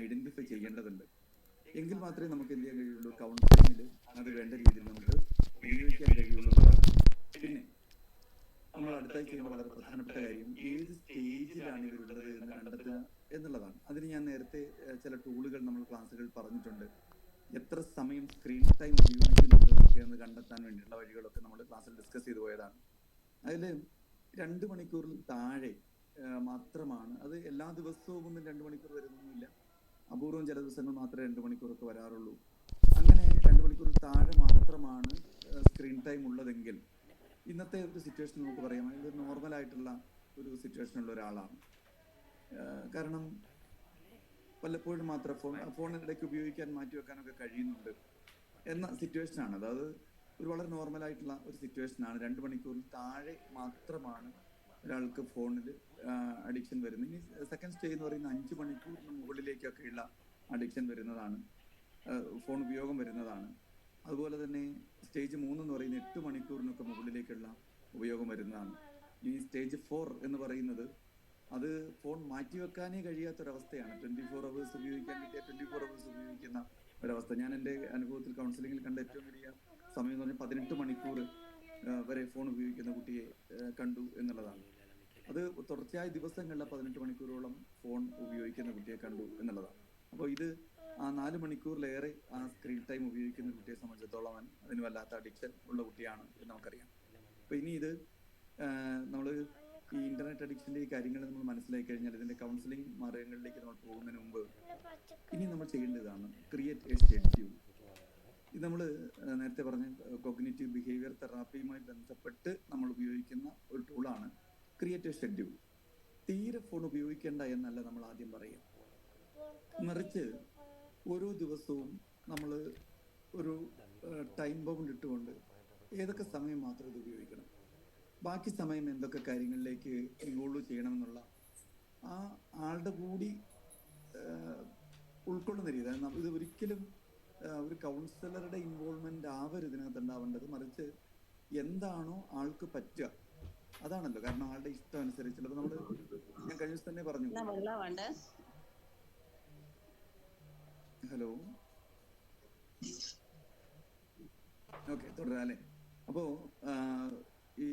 Identify ചെയ്യേണ്ടതുണ്ട്. എങ്കിൽ മാത്രമേ നമുക്ക് എന്ത് ചെയ്യാൻ കഴിയുള്ളൂ, കൗൺസിലിംഗിൽ അത് വേണ്ട രീതിയിൽ നമുക്ക് ഉപയോഗിക്കാൻ കഴിയുള്ളൂ എന്നുള്ളതാണ്. പിന്നെ നമ്മൾ അടുത്തായി ചെയ്യുന്ന വളരെ പ്രധാനപ്പെട്ട കാര്യം ഏത് സ്റ്റേജിലാണ് ഇവരുള്ളത് എന്ന് കണ്ടെത്തുക എന്നുള്ളതാണ്. അതിന് ഞാൻ നേരത്തെ ചില ടൂളുകൾ നമ്മൾ ക്ലാസ്സുകളിൽ പറഞ്ഞിട്ടുണ്ട്. എത്ര സമയം സ്ക്രീൻ ടൈം ഉപയോഗിക്കുന്നുണ്ടൊക്കെ എന്ന് കണ്ടെത്താൻ വേണ്ടിയുള്ള വഴികളൊക്കെ നമ്മൾ ക്ലാസ്സിൽ ഡിസ്കസ് ചെയ്തു പോയതാണ്. അതിൽ 2 മണിക്കൂറിൽ താഴെ മാത്രമാണ്, അത് എല്ലാ ദിവസവും ഒന്നും 2 മണിക്കൂർ വരുന്നൊന്നുമില്ല, അപൂർവം ചില ദിവസങ്ങൾ മാത്രമേ 2 മണിക്കൂറൊക്കെ വരാറുള്ളൂ. അങ്ങനെ 2 മണിക്കൂറിൽ താഴെ മാത്രമാണ് സ്ക്രീൻ ടൈം ഉള്ളതെങ്കിൽ ഇന്നത്തെ ഒരു സിറ്റുവേഷൻ നമുക്ക് പറയാം ഇത് നോർമലായിട്ടുള്ള ഒരു സിറ്റുവേഷനുള്ള ഒരാളാണ്. കാരണം വല്ലപ്പോഴും മാത്രം ഫോണിനിടയ്ക്ക് ഉപയോഗിക്കാൻ മാറ്റിവെക്കാനൊക്കെ കഴിയുന്നുണ്ട് എന്ന സിറ്റുവേഷനാണ്. അതായത് ഒരു വളരെ നോർമലായിട്ടുള്ള ഒരു സിറ്റുവേഷനാണ്. 2 മണിക്കൂറിൽ താഴെ മാത്രമാണ് ഒരാൾക്ക് ഫോണിൽ അഡിക്ഷൻ വരുന്നത്. ഇനി സെക്കൻഡ് സ്റ്റേജ് എന്ന് പറയുന്ന 5 മണിക്കൂറിന് മുകളിലേക്കൊക്കെയുള്ള അഡിക്ഷൻ വരുന്നതാണ്, ഫോൺ ഉപയോഗം വരുന്നതാണ്. അതുപോലെ തന്നെ സ്റ്റേജ് 3 എന്ന് പറയുന്ന 8 മണിക്കൂറിനൊക്കെ മുകളിലേക്കുള്ള ഉപയോഗം വരുന്നതാണ്. ഈ സ്റ്റേജ് 4 എന്ന് പറയുന്നത് അത് ഫോൺ മാറ്റിവെക്കാനേ കഴിയാത്തൊരവസ്ഥയാണ്. 24 hours ഉപയോഗിക്കാൻ കിട്ടിയ 24 hours ഉപയോഗിക്കുന്ന ഒരവസ്ഥ. ഞാൻ എൻ്റെ അനുഭവത്തിൽ കൗൺസിലിങ്ങിൽ കണ്ട ഏറ്റവും വലിയ സമയം എന്ന് പറഞ്ഞാൽ 18 മണിക്കൂർ വരെ ഫോൺ ഉപയോഗിക്കുന്ന കുട്ടിയെ കണ്ടു എന്നുള്ളതാണ്. അത് തുടർച്ചയായ ദിവസങ്ങളിൽ 18 മണിക്കൂറോളം ഫോൺ ഉപയോഗിക്കുന്ന കുട്ടിയെ കണ്ടു എന്നുള്ളതാണ്. അപ്പോൾ ഇത് ആ 4 മണിക്കൂറിലേറെ ആ സ്ക്രീൻ ടൈം ഉപയോഗിക്കുന്ന കുട്ടിയെ സംബന്ധിച്ചിടത്തോളം അതിന് വല്ലാത്ത അഡിക്ഷൻ ഉള്ള കുട്ടിയാണ് എന്ന് നമുക്കറിയാം. അപ്പോൾ ഇനി ഇത് നമ്മൾ ഈ ഇന്റർനെറ്റ് അഡിക്ഷൻ്റെ ഈ കാര്യങ്ങൾ നമ്മൾ മനസ്സിലാക്കി കഴിഞ്ഞാൽ ഇതിൻ്റെ കൗൺസിലിംഗ് മാർഗങ്ങളിലേക്ക് നമ്മൾ പോകുന്നതിന് മുമ്പ് ഇനി നമ്മൾ ചെയ്യേണ്ടതാണ് ക്രിയേറ്റ് എ ഷെഡ്യൂൾ. ഇത് നമ്മൾ നേരത്തെ പറഞ്ഞ കോഗ്നിറ്റീവ് ബിഹേവിയർ തെറാപ്പിയുമായി ബന്ധപ്പെട്ട് നമ്മൾ ഉപയോഗിക്കുന്ന ഒരു ടൂളാണ് ക്രിയേറ്റ് എ ഷെഡ്യൂൾ. തീരെ ഫോൺ ഉപയോഗിക്കേണ്ട എന്നല്ല നമ്മൾ ആദ്യം പറയുക, മറിച്ച് ഓരോ ദിവസവും നമ്മൾ ഒരു ടൈം ബൗണ്ട് ഇട്ടുകൊണ്ട് ഏതൊക്കെ സമയം മാത്രം ഇത് ഉപയോഗിക്കണം, ബാക്കി സമയം എന്തൊക്കെ കാര്യങ്ങളിലേക്ക് ഇൻവോൾവ് ചെയ്യണമെന്നുള്ള ആ ആളുടെ കൂടി ഉൾക്കൊള്ളുന്ന രീതി. ഇത് ഒരിക്കലും ഒരു കൗൺസിലറുടെ ഇൻവോൾവ്മെന്റ് ആവരുത് ഇതിനകത്ത് ഉണ്ടാവേണ്ടത്, മറിച്ച് എന്താണോ ആൾക്ക് പറ്റുക അതാണല്ലോ. കാരണം ആളുടെ ഇഷ്ടം അനുസരിച്ചുള്ളത് നമ്മൾ ഞാൻ കഴിഞ്ഞ ദിവസം തന്നെ പറഞ്ഞു. ഹലോ, ഓക്കെ, തുടരാം അല്ലേ. അപ്പോ ഈ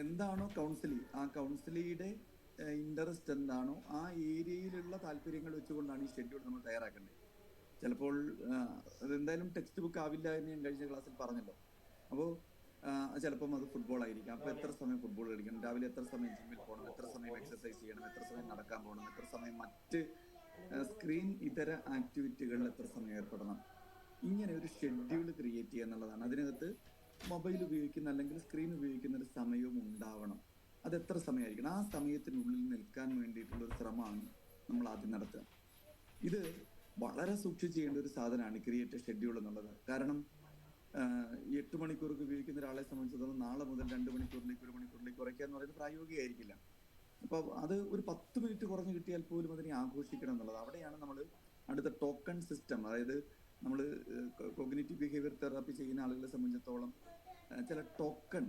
എന്താണോ കൗൺസിലി, ആ കൗൺസിലിയുടെ ഇൻട്രസ്റ്റ് എന്താണോ ആ ഏരിയയിലുള്ള താല്പര്യങ്ങൾ വെച്ചുകൊണ്ടാണ് ഈ ഷെഡ്യൂൾ നമ്മൾ തയ്യാറാക്കേണ്ടത്. ചിലപ്പോൾ അതെന്തായാലും ടെക്സ്റ്റ് ബുക്ക് ആവില്ല എന്ന് ഞാൻ കഴിഞ്ഞ ക്ലാസ്സിൽ പറഞ്ഞല്ലോ. അപ്പോൾ ചിലപ്പം അത് ഫുട്ബോൾ ആയിരിക്കാം. അപ്പോൾ എത്ര സമയം ഫുട്ബോൾ കളിക്കണം, രാവിലെ എത്ര സമയം ജിമ്മിൽ പോകണം, എത്ര സമയം എക്സസൈസ് ചെയ്യണം, എത്ര സമയം നടക്കാൻ പോകണം, എത്ര സമയം മറ്റ് സ്ക്രീൻ ഇതര ആക്ടിവിറ്റികളിൽ എത്ര സമയം ഏർപ്പെടണം. ഇങ്ങനെ ഒരു ഷെഡ്യൂൾ ക്രിയേറ്റ് ചെയ്യുക എന്നുള്ളതാണ്. അതിനകത്ത് മൊബൈൽ ഉപയോഗിക്കുന്ന അല്ലെങ്കിൽ സ്ക്രീൻ ഉപയോഗിക്കുന്ന ഒരു സമയവും ഉണ്ടാവണം. അത് എത്ര സമയമായിരിക്കണം, ആ സമയത്തിനുള്ളിൽ നിൽക്കാൻ വേണ്ടിയിട്ടുള്ള ഒരു ശ്രമമാണ് നമ്മൾ ആദ്യം നടത്തുക. ഇത് വളരെ സൂക്ഷിച്ച് ചെയ്യേണ്ട ഒരു സാധനമാണ് ക്രിയേറ്റ് ഷെഡ്യൂൾ എന്നുള്ളത്. കാരണം 8 മണിക്കൂർക്ക് ഉപയോഗിക്കുന്ന ഒരാളെ സംബന്ധിച്ചിടത്തോളം നാളെ മുതൽ 2 മണിക്കൂറിലേക്ക് 1 മണിക്കൂറിലേക്ക് കുറയ്ക്കുക എന്ന് പറയുന്നത് പ്രായോഗികമായിരിക്കില്ല. അപ്പോൾ അത് ഒരു 10 മിനിറ്റ് കുറഞ്ഞ് കിട്ടിയാൽ പോലും അതിനെ ആഘോഷിക്കണം എന്നുള്ളത്. അവിടെയാണ് നമ്മൾ അടുത്ത ടോക്കൺ സിസ്റ്റം, അതായത് നമ്മൾ കോഗ്നിറ്റീവ് ബിഹേവിയർ തെറാപ്പി ചെയ്യുന്ന ആളുകളെ സംബന്ധിച്ചിടത്തോളം ചില ടോക്കൺ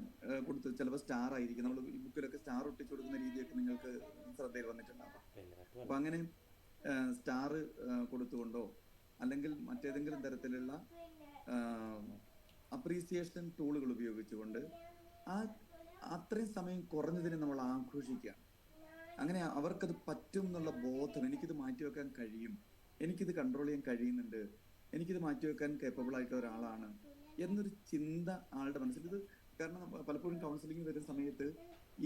കൊടുത്ത്, ചിലപ്പോൾ സ്റ്റാർ ആയിരിക്കും, നമ്മൾ ഈ ബുക്കിലൊക്കെ സ്റ്റാർ ഒട്ടിച്ചു കൊടുക്കുന്ന രീതിയൊക്കെ നിങ്ങൾക്ക് ശ്രദ്ധയിൽ വന്നിട്ടുണ്ടാവും. അപ്പം അങ്ങനെ സ്റ്റാർ കൊടുത്തുകൊണ്ടോ അല്ലെങ്കിൽ മറ്റേതെങ്കിലും തരത്തിലുള്ള അപ്രീസിയേഷൻ ടൂളുകൾ ഉപയോഗിച്ചുകൊണ്ട് അത്രയും സമയം കുറഞ്ഞതിനെ നമ്മൾ ആഘോഷിക്കുകയാണ്. അങ്ങനെ അവർക്കത് പറ്റും എന്നുള്ള ബോധം, എനിക്കിത് മാറ്റിവെക്കാൻ കഴിയും, എനിക്കിത് കൺട്രോൾ ചെയ്യാൻ കഴിയുന്നുണ്ട്, എനിക്കിത് മാറ്റിവെക്കാൻ കേപ്പബിൾ ആയിട്ടുള്ള ഒരാളാണ് എന്നൊരു ചിന്ത ആളുടെ മനസ്സിൽ. ഇത് കാരണം പലപ്പോഴും കൗൺസിലിംഗ് വരുന്ന സമയത്ത്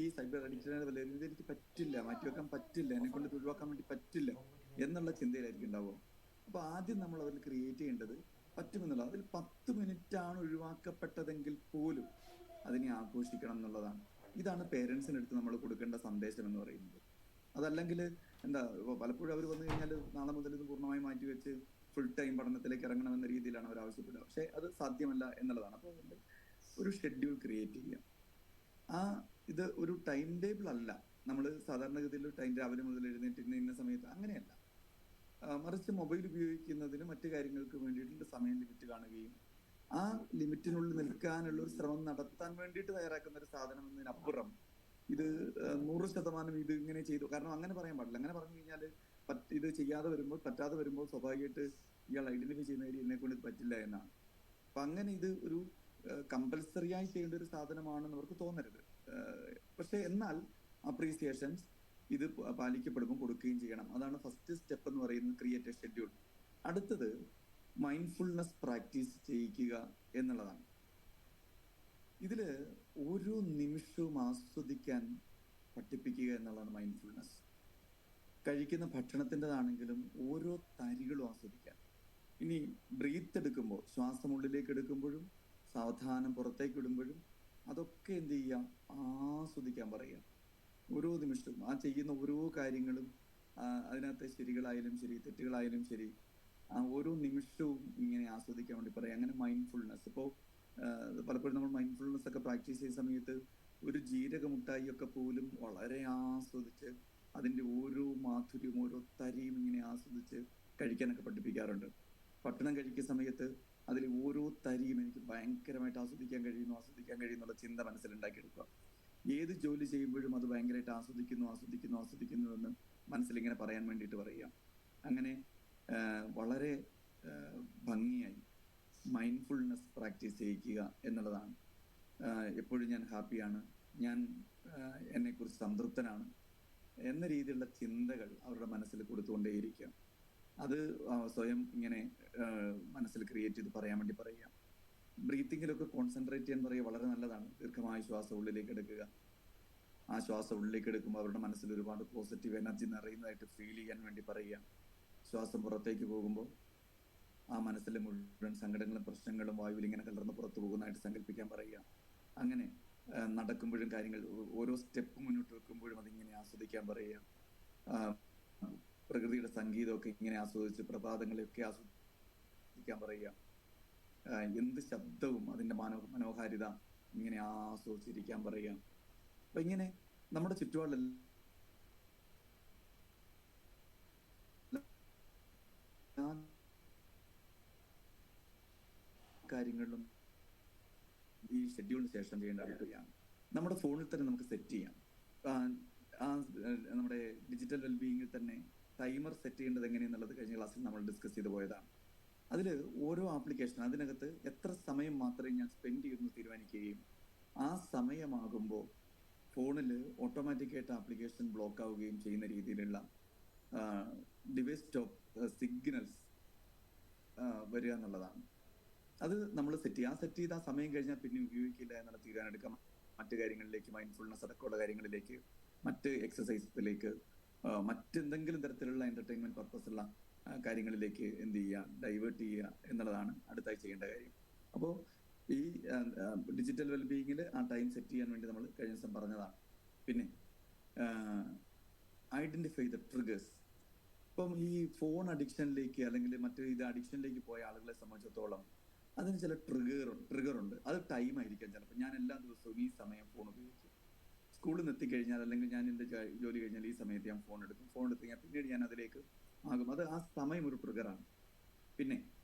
ഈ സൈബർ അഡിക്ഷനെ വല്ലതും ഇതെനിക്ക് പറ്റില്ല, മാറ്റിവെക്കാൻ പറ്റില്ല, എന്നെ കൊണ്ട് ഒഴിവാക്കാൻ വേണ്ടി പറ്റില്ല എന്നുള്ള ചിന്തയിലായിരിക്കും ഉണ്ടാവുക. അപ്പോൾ ആദ്യം നമ്മൾ അതിൽ ക്രിയേറ്റ് ചെയ്യേണ്ടത് പറ്റുമെന്നുള്ള, അതിൽ 10 മിനിറ്റാണ് ഒഴിവാക്കപ്പെട്ടതെങ്കിൽ പോലും അതിനെ ആഘോഷിക്കണം എന്നുള്ളതാണ്. ഇതാണ് പേരൻസിനടുത്ത് നമ്മൾ കൊടുക്കേണ്ട സന്ദേശം എന്ന് പറയുന്നത്. അതല്ലെങ്കിൽ എന്താ, പലപ്പോഴും അവർ വന്നു കഴിഞ്ഞാൽ നാളെ മുതൽ ഇത് പൂർണ്ണമായി മാറ്റിവെച്ച് ഫുൾ ടൈം പഠനത്തിലേക്ക് ഇറങ്ങണമെന്ന രീതിയിലാണ് അവർ ആവശ്യപ്പെടുക. പക്ഷെ അത് സാധ്യമല്ല എന്നുള്ളതാണ്. അപ്പോൾ അതുകൊണ്ട് ഒരു ഷെഡ്യൂൾ ക്രിയേറ്റ് ചെയ്യുക. ഇത് ഒരു ടൈം ടേബിൾ അല്ല, നമ്മൾ സാധാരണഗതിയിൽ ടൈം രാവിലെ മുതൽ എഴുന്നേറ്റ് ഇന്ന സമയത്ത് അങ്ങനെയല്ല, മറിച്ച് മൊബൈൽ ഉപയോഗിക്കുന്നതിന് മറ്റു കാര്യങ്ങൾക്ക് വേണ്ടിയിട്ടുള്ള സമയം ലിമിറ്റ് കാണുകയും ആ ലിമിറ്റിനുള്ളിൽ നിൽക്കാനുള്ള ഒരു ശ്രമം നടത്താൻ വേണ്ടിയിട്ട് തയ്യാറാക്കുന്ന ഒരു സാധനം എന്നതിനപ്പുറം ഇത് 100% ഇത് ഇങ്ങനെ ചെയ്തു. കാരണം അങ്ങനെ പറയാൻ പാടില്ല. അങ്ങനെ പറഞ്ഞു കഴിഞ്ഞാൽ ഇത് ചെയ്യാതെ വരുമ്പോൾ, പറ്റാതെ വരുമ്പോൾ സ്വാഭാവികമായിട്ട് ഇയാൾ ഐഡന്റിഫൈ ചെയ്യുന്ന കാര്യം എന്നെ കൊണ്ട് ഇത് പറ്റില്ല എന്നാണ്. അപ്പൊ അങ്ങനെ ഇത് ഒരു കമ്പൽസറി ആയി ചെയ്യേണ്ട ഒരു സാധനമാണെന്ന് അവർക്ക് തോന്നരുത്. പക്ഷെ എന്നാൽ അപ്രീസിയേഷൻസ് ഇത് പാലിക്കപ്പെടുമ്പോൾ കൊടുക്കുകയും ചെയ്യണം. അതാണ് ഫസ്റ്റ് സ്റ്റെപ്പ് എന്ന് പറയുന്നത്, ക്രിയേറ്റ് എ ഷെഡ്യൂൾ. അടുത്തത് മൈൻഡ്ഫുൾനെസ് പ്രാക്ടീസ് ചെയ്യിക്കുക എന്നുള്ളതാണ്. ഇതില് ഓരോ നിമിഷവും ആസ്വദിക്കാൻ പഠിപ്പിക്കുക എന്നുള്ളതാണ് മൈൻഡ്ഫുൾനെസ്. കഴിക്കുന്ന ഭക്ഷണത്തിൻ്റെതാണെങ്കിലും ഓരോ തരികളും ആസ്വദിക്കാൻ. ഇനി ബ്രീത്ത് എടുക്കുമ്പോൾ, ശ്വാസം ഉള്ളിലേക്ക് എടുക്കുമ്പോഴും സാവധാനം പുറത്തേക്ക് വിടുമ്പോഴും അതൊക്കെ എന്ത് ചെയ്യാം, ആസ്വദിക്കാൻ പറയുക. ഓരോ നിമിഷവും ആ ചെയ്യുന്ന ഓരോ കാര്യങ്ങളും, അതിനകത്തെ ശരികളായാലും ശരി തെറ്റുകളായാലും ശരി, ആ ഓരോ നിമിഷവും ഇങ്ങനെ ആസ്വദിക്കാൻ വേണ്ടി പറയാം. അങ്ങനെ മൈൻഡ്ഫുൾനെസ്. ഇപ്പോൾ പലപ്പോഴും നമ്മൾ മൈൻഡ്ഫുൾനെസ് ഒക്കെ പ്രാക്ടീസ് ചെയ്യുന്ന സമയത്ത് ഒരു ജീരക മുട്ടായി ഒക്കെ പോലും വളരെ ആസ്വദിച്ച് അതിന്റെ ഓരോ മാധുര്യവും ഓരോ തരിയും ഇങ്ങനെ ആസ്വദിച്ച് കഴിക്കാനൊക്കെ പഠിപ്പിക്കാറുണ്ട്. ഭക്ഷണം കഴിക്കുന്ന സമയത്ത് അതിൽ ഓരോ തരിയും എനിക്ക് ഭയങ്കരമായിട്ട് ആസ്വദിക്കാൻ കഴിയുന്നുള്ള ചിന്ത മനസ്സിലുണ്ടാക്കിയെടുക്കുക. ഏത് ജോലി ചെയ്യുമ്പോഴും അത് ഭയങ്കരമായിട്ട് ആസ്വദിക്കുന്നു എന്ന് മനസ്സിലിങ്ങനെ പറയാൻ വേണ്ടിയിട്ട് പറയുക. അങ്ങനെ വളരെ ഭംഗിയായി മൈൻഡ്ഫുൾനെസ് പ്രാക്ടീസ് ചെയ്യിക്കുക എന്നുള്ളതാണ്. എപ്പോഴും ഞാൻ ഹാപ്പിയാണ്, ഞാൻ എന്നെക്കുറിച്ച് സംതൃപ്തനാണ് എന്ന രീതിയിലുള്ള ചിന്തകൾ അവരുടെ മനസ്സിൽ കൊടുത്തുകൊണ്ടേയിരിക്കുക. അത് സ്വയം ഇങ്ങനെ മനസ്സിൽ ക്രിയേറ്റ് ചെയ്ത് പറയാൻ വേണ്ടി പറയുക. ബ്രീത്തിങ്ങിലൊക്കെ കോൺസെൻട്രേറ്റ് ചെയ്യാൻ പറയുക വളരെ നല്ലതാണ്. ദീർഘമായ ശ്വാസം ഉള്ളിലേക്ക് എടുക്കുക. ആ ശ്വാസം ഉള്ളിലേക്ക് എടുക്കുമ്പോൾ അവരുടെ മനസ്സിൽ ഒരുപാട് പോസിറ്റീവ് എനർജി നിറയുന്നതായിട്ട് ഫീൽ ചെയ്യാൻ വേണ്ടി പറയുക. ശ്വാസം പുറത്തേക്ക് പോകുമ്പോൾ ആ മനസ്സിലെ മുഴുവൻ സങ്കടങ്ങളും പ്രശ്നങ്ങളും വായുവിൽ ഇങ്ങനെ കലർന്ന് പുറത്തു പോകുന്നതായിട്ട് സങ്കല്പിക്കാൻ പറയുക. അങ്ങനെ നടക്കുമ്പോഴും കാര്യങ്ങൾ ഓരോ സ്റ്റെപ്പ് മുന്നോട്ട് വെക്കുമ്പോഴും അതിങ്ങനെ ആസ്വദിക്കാൻ പറയുക. പ്രകൃതിയുടെ സംഗീതമൊക്കെ ഇങ്ങനെ ആസ്വദിച്ച് പ്രഭാതങ്ങളെയൊക്കെ ആസ്വദിക്കാൻ പറയുക. എന്ത് ശബ്ദവും അതിന്റെ മനോഹാരിത ഇങ്ങനെ ആസ്വദിച്ചിരിക്കാൻ പറയുക. അപ്പൊ ഇങ്ങനെ നമ്മുടെ ചുറ്റുപാടിലെല്ലാം കാര്യങ്ങളിലും ഈ ഷെഡ്യൂളിന് ശേഷം ചെയ്യേണ്ട കാര്യമാണ്. നമ്മുടെ ഫോണിൽ തന്നെ നമുക്ക് സെറ്റ് ചെയ്യാം. നമ്മുടെ ഡിജിറ്റൽ വെൽബീയിങ്ങിൽ തന്നെ ടൈമർ സെറ്റ് ചെയ്യേണ്ടത് എങ്ങനെയെന്നുള്ളത് കഴിഞ്ഞ ക്ലാസ്സിൽ നമ്മൾ ഡിസ്കസ് ചെയ്ത് പോയതാണ്. അതിൽ ഓരോ ആപ്ലിക്കേഷൻ അതിനകത്ത് എത്ര സമയം മാത്രമേ ഞാൻ സ്പെൻഡ് ചെയ്യുമെന്ന് തീരുമാനിക്കുകയും ആ സമയമാകുമ്പോൾ ഫോണിൽ ഓട്ടോമാറ്റിക്കായിട്ട് ആപ്ലിക്കേഷൻ ബ്ലോക്ക് ആവുകയും ചെയ്യുന്ന രീതിയിലുള്ള ഡിവൈസ് സ്റ്റോപ്പ് സിഗ്നൽസ് വരിക എന്നുള്ളതാണ്. അത് നമ്മൾ സെറ്റ് ചെയ്ത് ആ സമയം കഴിഞ്ഞാൽ പിന്നെ ഉപയോഗിക്കില്ല എന്നുള്ള തീരുമാനം എടുക്കാം. മറ്റു കാര്യങ്ങളിലേക്ക്, മൈൻഡ്ഫുൾനെസ് അടക്കമുള്ള കാര്യങ്ങളിലേക്ക്, മറ്റ് എക്സസൈസിലേക്ക്, മറ്റെന്തെങ്കിലും തരത്തിലുള്ള എന്റർടൈൻമെന്റ് പർപ്പസ് ഉള്ള കാര്യങ്ങളിലേക്ക് എന്ത് ചെയ്യുക, ഡൈവേർട്ട് ചെയ്യുക എന്നുള്ളതാണ് അടുത്തായി ചെയ്യേണ്ട കാര്യം. അപ്പോൾ ഈ ഡിജിറ്റൽ വെൽബീയിങ്ങിൽ ആ ടൈം സെറ്റ് ചെയ്യാൻ വേണ്ടി നമ്മൾ കഴിഞ്ഞ ദിവസം പറഞ്ഞതാണ്. പിന്നെ ഐഡന്റിഫൈ ദ ട്രിഗേഴ്സ്. ഇപ്പം ഈ ഫോൺ അഡിക്ഷനിലേക്ക് അല്ലെങ്കിൽ മറ്റു ഇത് അഡിക്ഷനിലേക്ക് പോയ ആളുകളെ സംബന്ധിച്ചിടത്തോളം അതിന് ചില ട്രിഗർ ഉണ്ട്. അത് ടൈം ആയിരിക്കാം. ചിലപ്പോൾ ഞാൻ എല്ലാ ദിവസവും ഈ സമയം ഫോൺ ഉപയോഗിക്കും. സ്കൂളിൽ നിന്ന് എത്തിക്കഴിഞ്ഞാൽ അല്ലെങ്കിൽ ഞാൻ എൻ്റെ ജോലി കഴിഞ്ഞാൽ ഈ സമയത്ത് ഞാൻ ഫോൺ എടുക്കും. ഫോൺ എടുത്ത് കഴിഞ്ഞാൽ പിന്നീട് ഞാൻ അതിലേക്ക് ആകും. അത് ആ സമയം ഒരു ട്രിഗറാണ്. പിന്നെ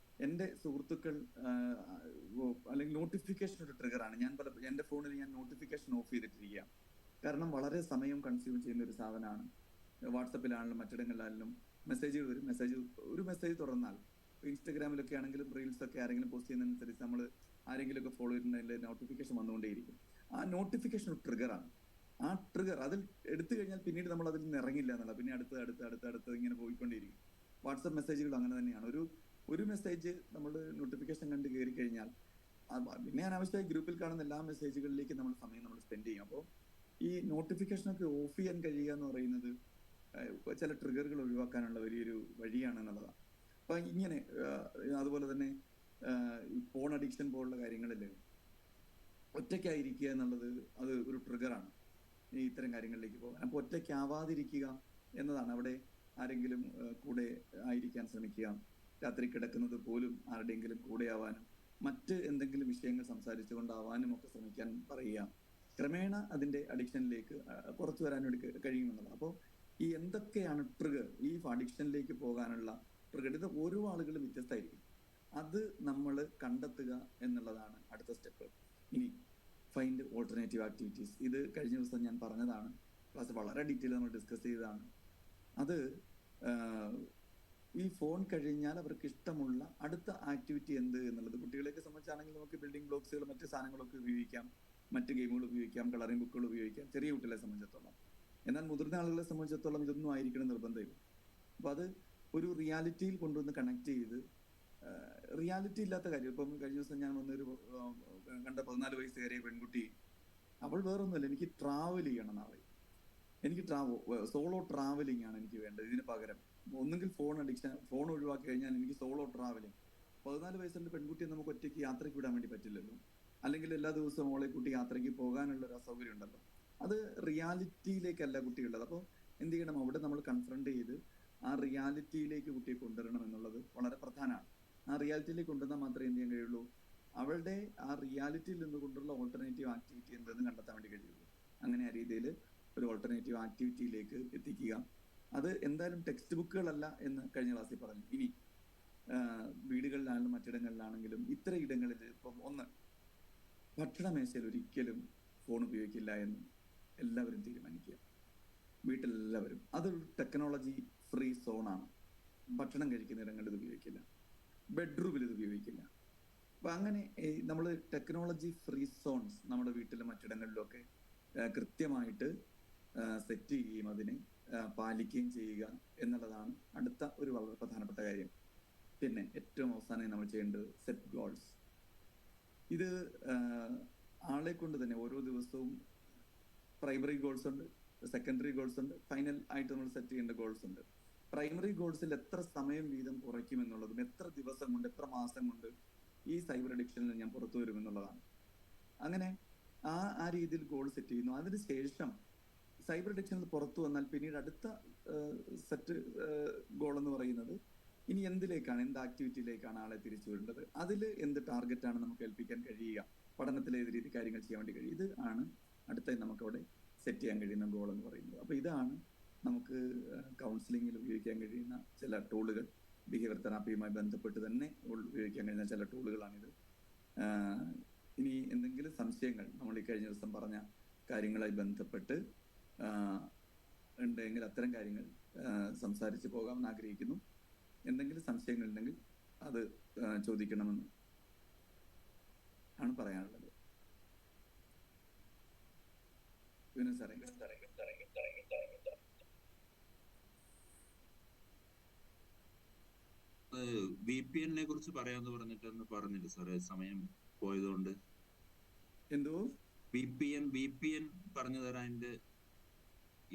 എൻ്റെ സുഹൃത്തുക്കൾ അല്ലെങ്കിൽ നോട്ടിഫിക്കേഷൻ ഒരു ട്രിഗറാണ്. ഞാൻ എൻ്റെ ഫോണിൽ ഞാൻ നോട്ടിഫിക്കേഷൻ ഓഫ് ചെയ്തിട്ടിരിക്കുക. കാരണം വളരെ സമയം കൺസ്യൂം ചെയ്യുന്ന ഒരു സാധനമാണ്. വാട്സപ്പിലാണെങ്കിലും മറ്റിടങ്ങളിലാണെങ്കിലും മെസ്സേജുകൾ വരും. ഒരു മെസ്സേജ് തുറന്നാൽ, ഇൻസ്റ്റഗ്രാമിലൊക്കെ ആണെങ്കിലും റീൽസ് ഒക്കെ ആരെങ്കിലും പോസ്റ്റ് ചെയ്യുന്നതനുസരിച്ച് നമ്മൾ ആരെങ്കിലും ഒക്കെ ഫോളോ ചെയ്തിട്ടുണ്ടെങ്കിൽ നോട്ടിഫിക്കേഷൻ വന്നുകൊണ്ടേയിരിക്കും. ആ നോട്ടിഫിക്കേഷൻ ഒരു ട്രിഗറാണ്. ആ ട്രിഗർ അതിൽ എടുത്തു കഴിഞ്ഞാൽ പിന്നീട് നമ്മൾ അതിൽ നിന്ന് ഇറങ്ങില്ല എന്നുള്ള, പിന്നെ അടുത്ത് ഇങ്ങനെ പോയിക്കൊണ്ടേയിരിക്കും. വാട്സപ്പ് മെസ്സേജുകൾ അങ്ങനെ തന്നെയാണ്. ഒരു മെസ്സേജ് നമ്മൾ നോട്ടിഫിക്കേഷൻ കണ്ട് കയറി കഴിഞ്ഞാൽ പിന്നെ അനാവശ്യമായി ഗ്രൂപ്പിൽ കാണുന്ന എല്ലാ മെസ്സേജുകളിലേക്ക് നമ്മൾ സ്പെൻഡ് ചെയ്യും. അപ്പോൾ ഈ നോട്ടിഫിക്കേഷനൊക്കെ ഓഫ് ചെയ്യാൻ കഴിയുക എന്ന് പറയുന്നത് ചില ട്രിഗറുകൾ ഒഴിവാക്കാനുള്ള വലിയൊരു വഴിയാണെന്നുള്ളതാണ്. അപ്പൊ ഇങ്ങനെ അതുപോലെ തന്നെ ഫോൺ അഡിക്ഷൻ പോലുള്ള കാര്യങ്ങളിൽ ഒറ്റയ്ക്കായിരിക്കുക എന്നുള്ളത് അത് ഒരു ട്രിഗറാണ് ഈ ഇത്തരം കാര്യങ്ങളിലേക്ക് പോകാൻ. അപ്പൊ ഒറ്റയ്ക്കാവാതിരിക്കുക എന്നതാണ്. അവിടെ ആരെങ്കിലും കൂടെ ആയിരിക്കാൻ ശ്രമിക്കുക. രാത്രി കിടക്കുന്നത് പോലും ആരുടെയെങ്കിലും കൂടെ ആവാനും മറ്റ് എന്തെങ്കിലും വിഷയങ്ങൾ സംസാരിച്ചുകൊണ്ടാവാനും ഒക്കെ ശ്രമിക്കാൻ പറയുക. ക്രമേണ അതിന്റെ അഡിക്ഷനിലേക്ക് പുറത്തു വരാൻ വേണ്ടി കഴിയുമെന്നുള്ളത്. അപ്പോൾ ഈ എന്തൊക്കെയാണ് ട്രിഗർ, ഈ അഡിക്ഷനിലേക്ക് പോകാനുള്ള ട്രിഗർ, ഇത് ഓരോ ആളുകളും വ്യത്യസ്തമായിരിക്കും. അത് നമ്മൾ കണ്ടെത്തുക എന്നുള്ളതാണ് അടുത്ത സ്റ്റെപ്പ്. ഇനി ഫൈൻഡ് ഓൾട്ടർനേറ്റീവ് ആക്ടിവിറ്റീസ്. ഇത് കഴിഞ്ഞ ദിവസം ഞാൻ പറഞ്ഞതാണ്, ക്ലാസ് വളരെ ഡീറ്റെയിൽ നമ്മൾ ഡിസ്കസ് ചെയ്തതാണ്. അത് ഈ ഫോൺ കഴിഞ്ഞാൽ അവർക്ക് ഇഷ്ടമുള്ള അടുത്ത ആക്ടിവിറ്റി എന്ത് എന്നുള്ളത് കുട്ടികളെയൊക്കെ സംബന്ധിച്ചാണെങ്കിൽ നമുക്ക് ബിൽഡിംഗ് ബ്ലോക്സുകൾ മറ്റ് സാധനങ്ങളൊക്കെ ഉപയോഗിക്കാം, മറ്റ് ഗെയിമുകൾ ഉപയോഗിക്കാം, കളറിംഗ് ബുക്കുകൾ ഉപയോഗിക്കാം ചെറിയ കുട്ടികളെ സംബന്ധിച്ചിടത്തോളം. എന്നാൽ മുതിർന്ന ആളുകളെ സംബന്ധിച്ചിടത്തോളം ഇതൊന്നും ആയിരിക്കണം നിർബന്ധമില്ല. അപ്പൊ അത് ഒരു റിയാലിറ്റിയിൽ കൊണ്ടുവന്ന് കണക്ട് ചെയ്ത്, റിയാലിറ്റി ഇല്ലാത്ത കാര്യം. ഇപ്പം കഴിഞ്ഞ ദിവസം ഞാൻ വന്നൊരു കണ്ട 14 വയസ്സുകാരിയ പെൺകുട്ടി, അവൾ വേറൊന്നുമല്ല, എനിക്ക് ട്രാവൽ ചെയ്യണം നാളെ, എനിക്ക് സോളോ ട്രാവലിംഗ് ആണ് എനിക്ക് വേണ്ടത്. ഇതിന് പകരം ഒന്നുകിൽ ഫോൺ അഡിക്ഷൻ, ഫോൺ ഒഴിവാക്കി കഴിഞ്ഞാൽ എനിക്ക് സോളോ ട്രാവലിംഗ്. 14 വയസ്സുള്ള പെൺകുട്ടിയെ നമുക്ക് ഒറ്റയ്ക്ക് യാത്രയ്ക്ക് വിടാൻ വേണ്ടി പറ്റില്ലല്ലോ, അല്ലെങ്കിൽ എല്ലാ ദിവസവും മോളെ കൂട്ടി യാത്രയ്ക്ക് പോകാനുള്ള ഒരു അസൗകര്യം ഉണ്ടല്ലോ. അത് റിയാലിറ്റിയിലേക്കല്ല കുട്ടികളുള്ളത്. അപ്പോൾ എന്ത് ചെയ്യണം, അവിടെ നമ്മൾ കൺഫ്രണ്ട് ചെയ്ത് ആ റിയാലിറ്റിയിലേക്ക് കുട്ടിയെ കൊണ്ടുവരണം എന്നുള്ളത് വളരെ പ്രധാനമാണ്. ആ റിയാലിറ്റിയിലേക്ക് കൊണ്ടുവന്നാൽ മാത്രമേ എന്ത് ചെയ്യാൻ കഴിയുള്ളൂ, അവളുടെ ആ റിയാലിറ്റിയിൽ നിന്നുകൊണ്ടുള്ള ഓൾട്ടർനേറ്റീവ് ആക്ടിവിറ്റി എന്തെന്ന് കണ്ടെത്താൻ വേണ്ടി കഴിയുള്ളൂ. അങ്ങനെ ആ രീതിയിൽ ഒരു ഓൾട്ടർനേറ്റീവ് ആക്ടിവിറ്റിയിലേക്ക് എത്തിക്കുക. അത് എന്തായാലും ടെക്സ്റ്റ് ബുക്കുകളല്ല എന്ന് കഴിഞ്ഞ ക്ലാസ്സിൽ പറഞ്ഞു. ഇനി വീടുകളിലാണെങ്കിലും മറ്റിടങ്ങളിലാണെങ്കിലും ഇത്തരം ഇടങ്ങളിൽ ഇപ്പം ഭക്ഷണ മേശയിൽ ഒരിക്കലും ഫോൺ ഉപയോഗിക്കില്ല എന്ന് എല്ലാവരും തീരുമാനിക്കുക. വീട്ടിലെല്ലാവരും അതൊരു ടെക്നോളജി ഫ്രീ സോണാണ്. ഭക്ഷണം കഴിക്കുന്ന ഇടങ്ങളിൽ ഇത് ഉപയോഗിക്കില്ല, ബെഡ്റൂമിൽ ഇത് ഉപയോഗിക്കില്ല. അപ്പൊ അങ്ങനെ നമ്മൾ ടെക്നോളജി ഫ്രീ സോൺസ് നമ്മുടെ വീട്ടിലും മറ്റിടങ്ങളിലും ഒക്കെ കൃത്യമായിട്ട് സെറ്റ് ചെയ്യുകയും അതിനെ പാലിക്കുകയും ചെയ്യുക എന്നുള്ളതാണ് അടുത്ത ഒരു വളരെ പ്രധാനപ്പെട്ട കാര്യം. പിന്നെ ഏറ്റവും അവസാനം നമ്മൾ ചെയ്യേണ്ടത് സെറ്റ് ഗോൾസ്. ഇത് ആളെ കൊണ്ട് തന്നെ ഓരോ ദിവസവും പ്രൈമറി ഗോൾസ് ഉണ്ട്, സെക്കൻഡറി ഗോൾസ് ഉണ്ട്, ഫൈനൽ ആയിട്ട് നമ്മൾ സെറ്റ് ചെയ്യേണ്ട ഗോൾസ് ഉണ്ട്. പ്രൈമറി ഗോൾസിൽ എത്ര സമയം വീതം കുറയ്ക്കും എന്നുള്ളതും എത്ര ദിവസം കൊണ്ട് എത്ര മാസം കൊണ്ട് ഈ സൈബർ അഡിക്ഷനിൽ ഞാൻ പുറത്തു വരുമെന്നുള്ളതാണ്. അങ്ങനെ ആ രീതിയിൽ ഗോൾ സെറ്റ് ചെയ്യുന്നു. അതിനുശേഷം സൈബർ അഡിക്ഷനിൽ പുറത്തു വന്നാൽ പിന്നീട് അടുത്ത സെറ്റ് ഗോൾ എന്ന് പറയുന്നത് ഇനി എന്തിലേക്കാണ്, എന്ത് ആക്ടിവിറ്റിയിലേക്കാണ് ആളെ തിരിച്ചു വിടേണ്ടത്, അതിൽ എന്ത് ടാർഗറ്റാണ് നമുക്ക് ഏൽപ്പിക്കാൻ കഴിയുക, പഠനത്തിൽ ഏത് രീതി കാര്യങ്ങൾ ചെയ്യാൻ വേണ്ടി കഴിയും. ഇത് ആണ് അടുത്തായി നമുക്കവിടെ സെറ്റ് ചെയ്യാൻ കഴിയുന്ന ഗോൾ എന്ന് പറയുന്നത്. അപ്പൊ ഇതാണ് നമുക്ക് കൗൺസിലിങ്ങിൽ ഉപയോഗിക്കാൻ കഴിയുന്ന ചില ടൂളുകൾ. ബിഹേവിയർ തെറാപ്പിയുമായി ബന്ധപ്പെട്ട് തന്നെ ഉപയോഗിക്കാൻ കഴിയുന്ന ചില ടൂളുകളാണിത്. ഇനി എന്തെങ്കിലും സംശയങ്ങൾ നമ്മൾ ഈ കഴിഞ്ഞ ദിവസം പറഞ്ഞ കാര്യങ്ങളുമായി ബന്ധപ്പെട്ട് ഉണ്ടെങ്കിൽ അത്തരം കാര്യങ്ങൾ സംസാരിച്ച് പോകാമെന്ന് ആഗ്രഹിക്കുന്നു. എന്തെങ്കിലും സംശയങ്ങൾ ഉണ്ടെങ്കിൽ അത് ചോദിക്കണമെന്ന് ആണ് പറയാനുള്ളത്. സാറേ, VPN കുറിച്ച് പറയാന്ന് പറഞ്ഞിട്ടൊന്ന് പറഞ്ഞില്ല സാറേ, സമയം പോയതുകൊണ്ട്. എന്തോ VPN പറഞ്ഞു തരാൻ അതിന്റെ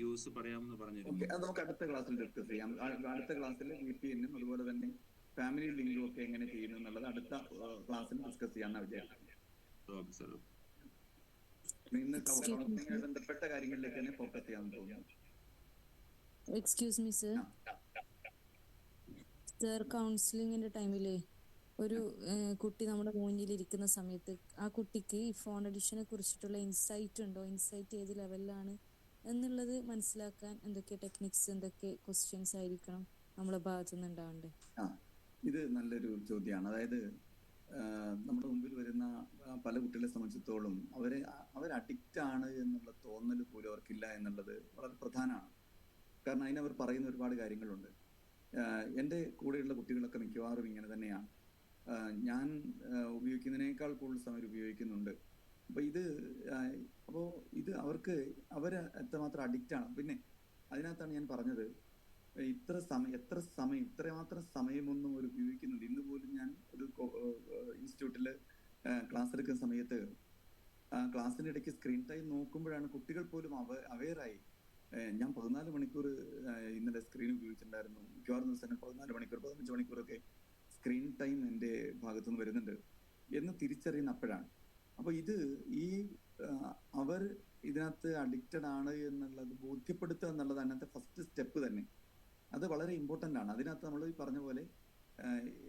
യൂസ് പറയാമെന്ന് പറഞ്ഞിരുന്നു. അത് നമുക്ക് അടുത്ത ക്ലാസ്സിൽ ഡിസ്കസ് ചെയ്യാം. അടുത്ത ക്ലാസ്സിൽ VPN അതുപോലെ തന്നെ ഫാമിലി ലിങ്കും ഒക്കെ എങ്ങനെ ചെയ്യുന്നു എന്നുള്ളത് അടുത്ത ക്ലാസ്സിൽ ഡിസ്കസ് ചെയ്യാമെന്നാണ് വിചാരിക്കുന്നത്. Okay sir. ഇന്ന് കൗൺസിലിംഗുമായി ബന്ധപ്പെട്ട കാര്യങ്ങളിലേക്ക് തന്നെ ഫോക്കസ് ചെയ്യാമെന്ന് തോന്നുന്നു. Excuse me sir. സർ, കൗൺസിലിങ്ങിന്റെ ടൈമില് ഒരു കുട്ടി നമ്മുടെ മുന്നിൽ ഇരിക്കുന്ന സമയത്ത് ആ കുട്ടിക്ക് ഈ ഫോൺ അഡിക്ഷനെ കുറിച്ചിട്ടുള്ള ഇൻസൈറ്റ് ഉണ്ടോ, ഇൻസൈറ്റ് ഏത് ലെവലിലാണ് എന്നുള്ളത് മനസ്സിലാക്കാൻ എന്തൊക്കെ ടെക്നിക്സ്, എന്തൊക്കെ ക്വസ്റ്റ്യൻസ് ആയിരിക്കണം നമ്മളെ ഭാഗത്തുനിന്ന് ഉണ്ടാവണ്ടേ? ഇത് നല്ലൊരു ചോദ്യമാണ്. അതായത് നമ്മുടെ മുമ്പിൽ വരുന്ന പല കുട്ടികളെ സംബന്ധിച്ചിടത്തോളം അവർ അഡിക്റ്റ് ആണ് എന്നുള്ള തോന്നൽ പോലും അവർക്കില്ല എന്നുള്ളത് വളരെ പ്രധാനമാണ്. കാരണം അതിനവർ പറയുന്ന ഒരുപാട് കാര്യങ്ങളുണ്ട്. എൻ്റെ കൂടെയുള്ള കുട്ടികളൊക്കെ മിക്കവാറും ഇങ്ങനെ തന്നെയാണ്. ഞാൻ ഉപയോഗിക്കുന്നതിനേക്കാൾ കൂടുതൽ സമയം ഉപയോഗിക്കുന്നുണ്ട്. അപ്പോൾ ഇത് അവർക്ക് എത്രമാത്രം അഡിക്റ്റാണ്. പിന്നെ അതിനകത്താണ് ഞാൻ പറഞ്ഞത്, ഇത്രമാത്രം സമയമൊന്നും അവർ ഉപയോഗിക്കുന്നുണ്ട്. ഇന്ന് പോലും ഞാൻ ഒരു ഇൻസ്റ്റിറ്റ്യൂട്ടിൽ ക്ലാസ് എടുക്കുന്ന സമയത്ത് ക്ലാസ്സിൻ്റെ ഇടയ്ക്ക് സ്ക്രീൻ ടൈം നോക്കുമ്പോഴാണ് കുട്ടികൾ പോലും അവെയറായി. ഞാൻ 14 മണിക്കൂർ ഇന്നലെ സ്ക്രീൻ ഉപയോഗിച്ചിട്ടുണ്ടായിരുന്നു. മിക്കവാറും ദിവസം 14 മണിക്കൂർ 15 മണിക്കൂറൊക്കെ സ്ക്രീൻ ടൈം എൻ്റെ ഭാഗത്തുനിന്ന് വരുന്നുണ്ട് എന്ന് തിരിച്ചറിയുന്ന അപ്പോഴാണ്. അപ്പോൾ അവർ ഇതിനകത്ത് അഡിക്റ്റഡ് ആണ് എന്നുള്ളത് ബോധ്യപ്പെടുത്തുക എന്നുള്ളത് അതിനകത്ത് ഫസ്റ്റ് സ്റ്റെപ്പ് തന്നെ. അത് വളരെ ഇമ്പോർട്ടൻ്റ് ആണ്. അതിനകത്ത് നമ്മൾ ഈ പറഞ്ഞ പോലെ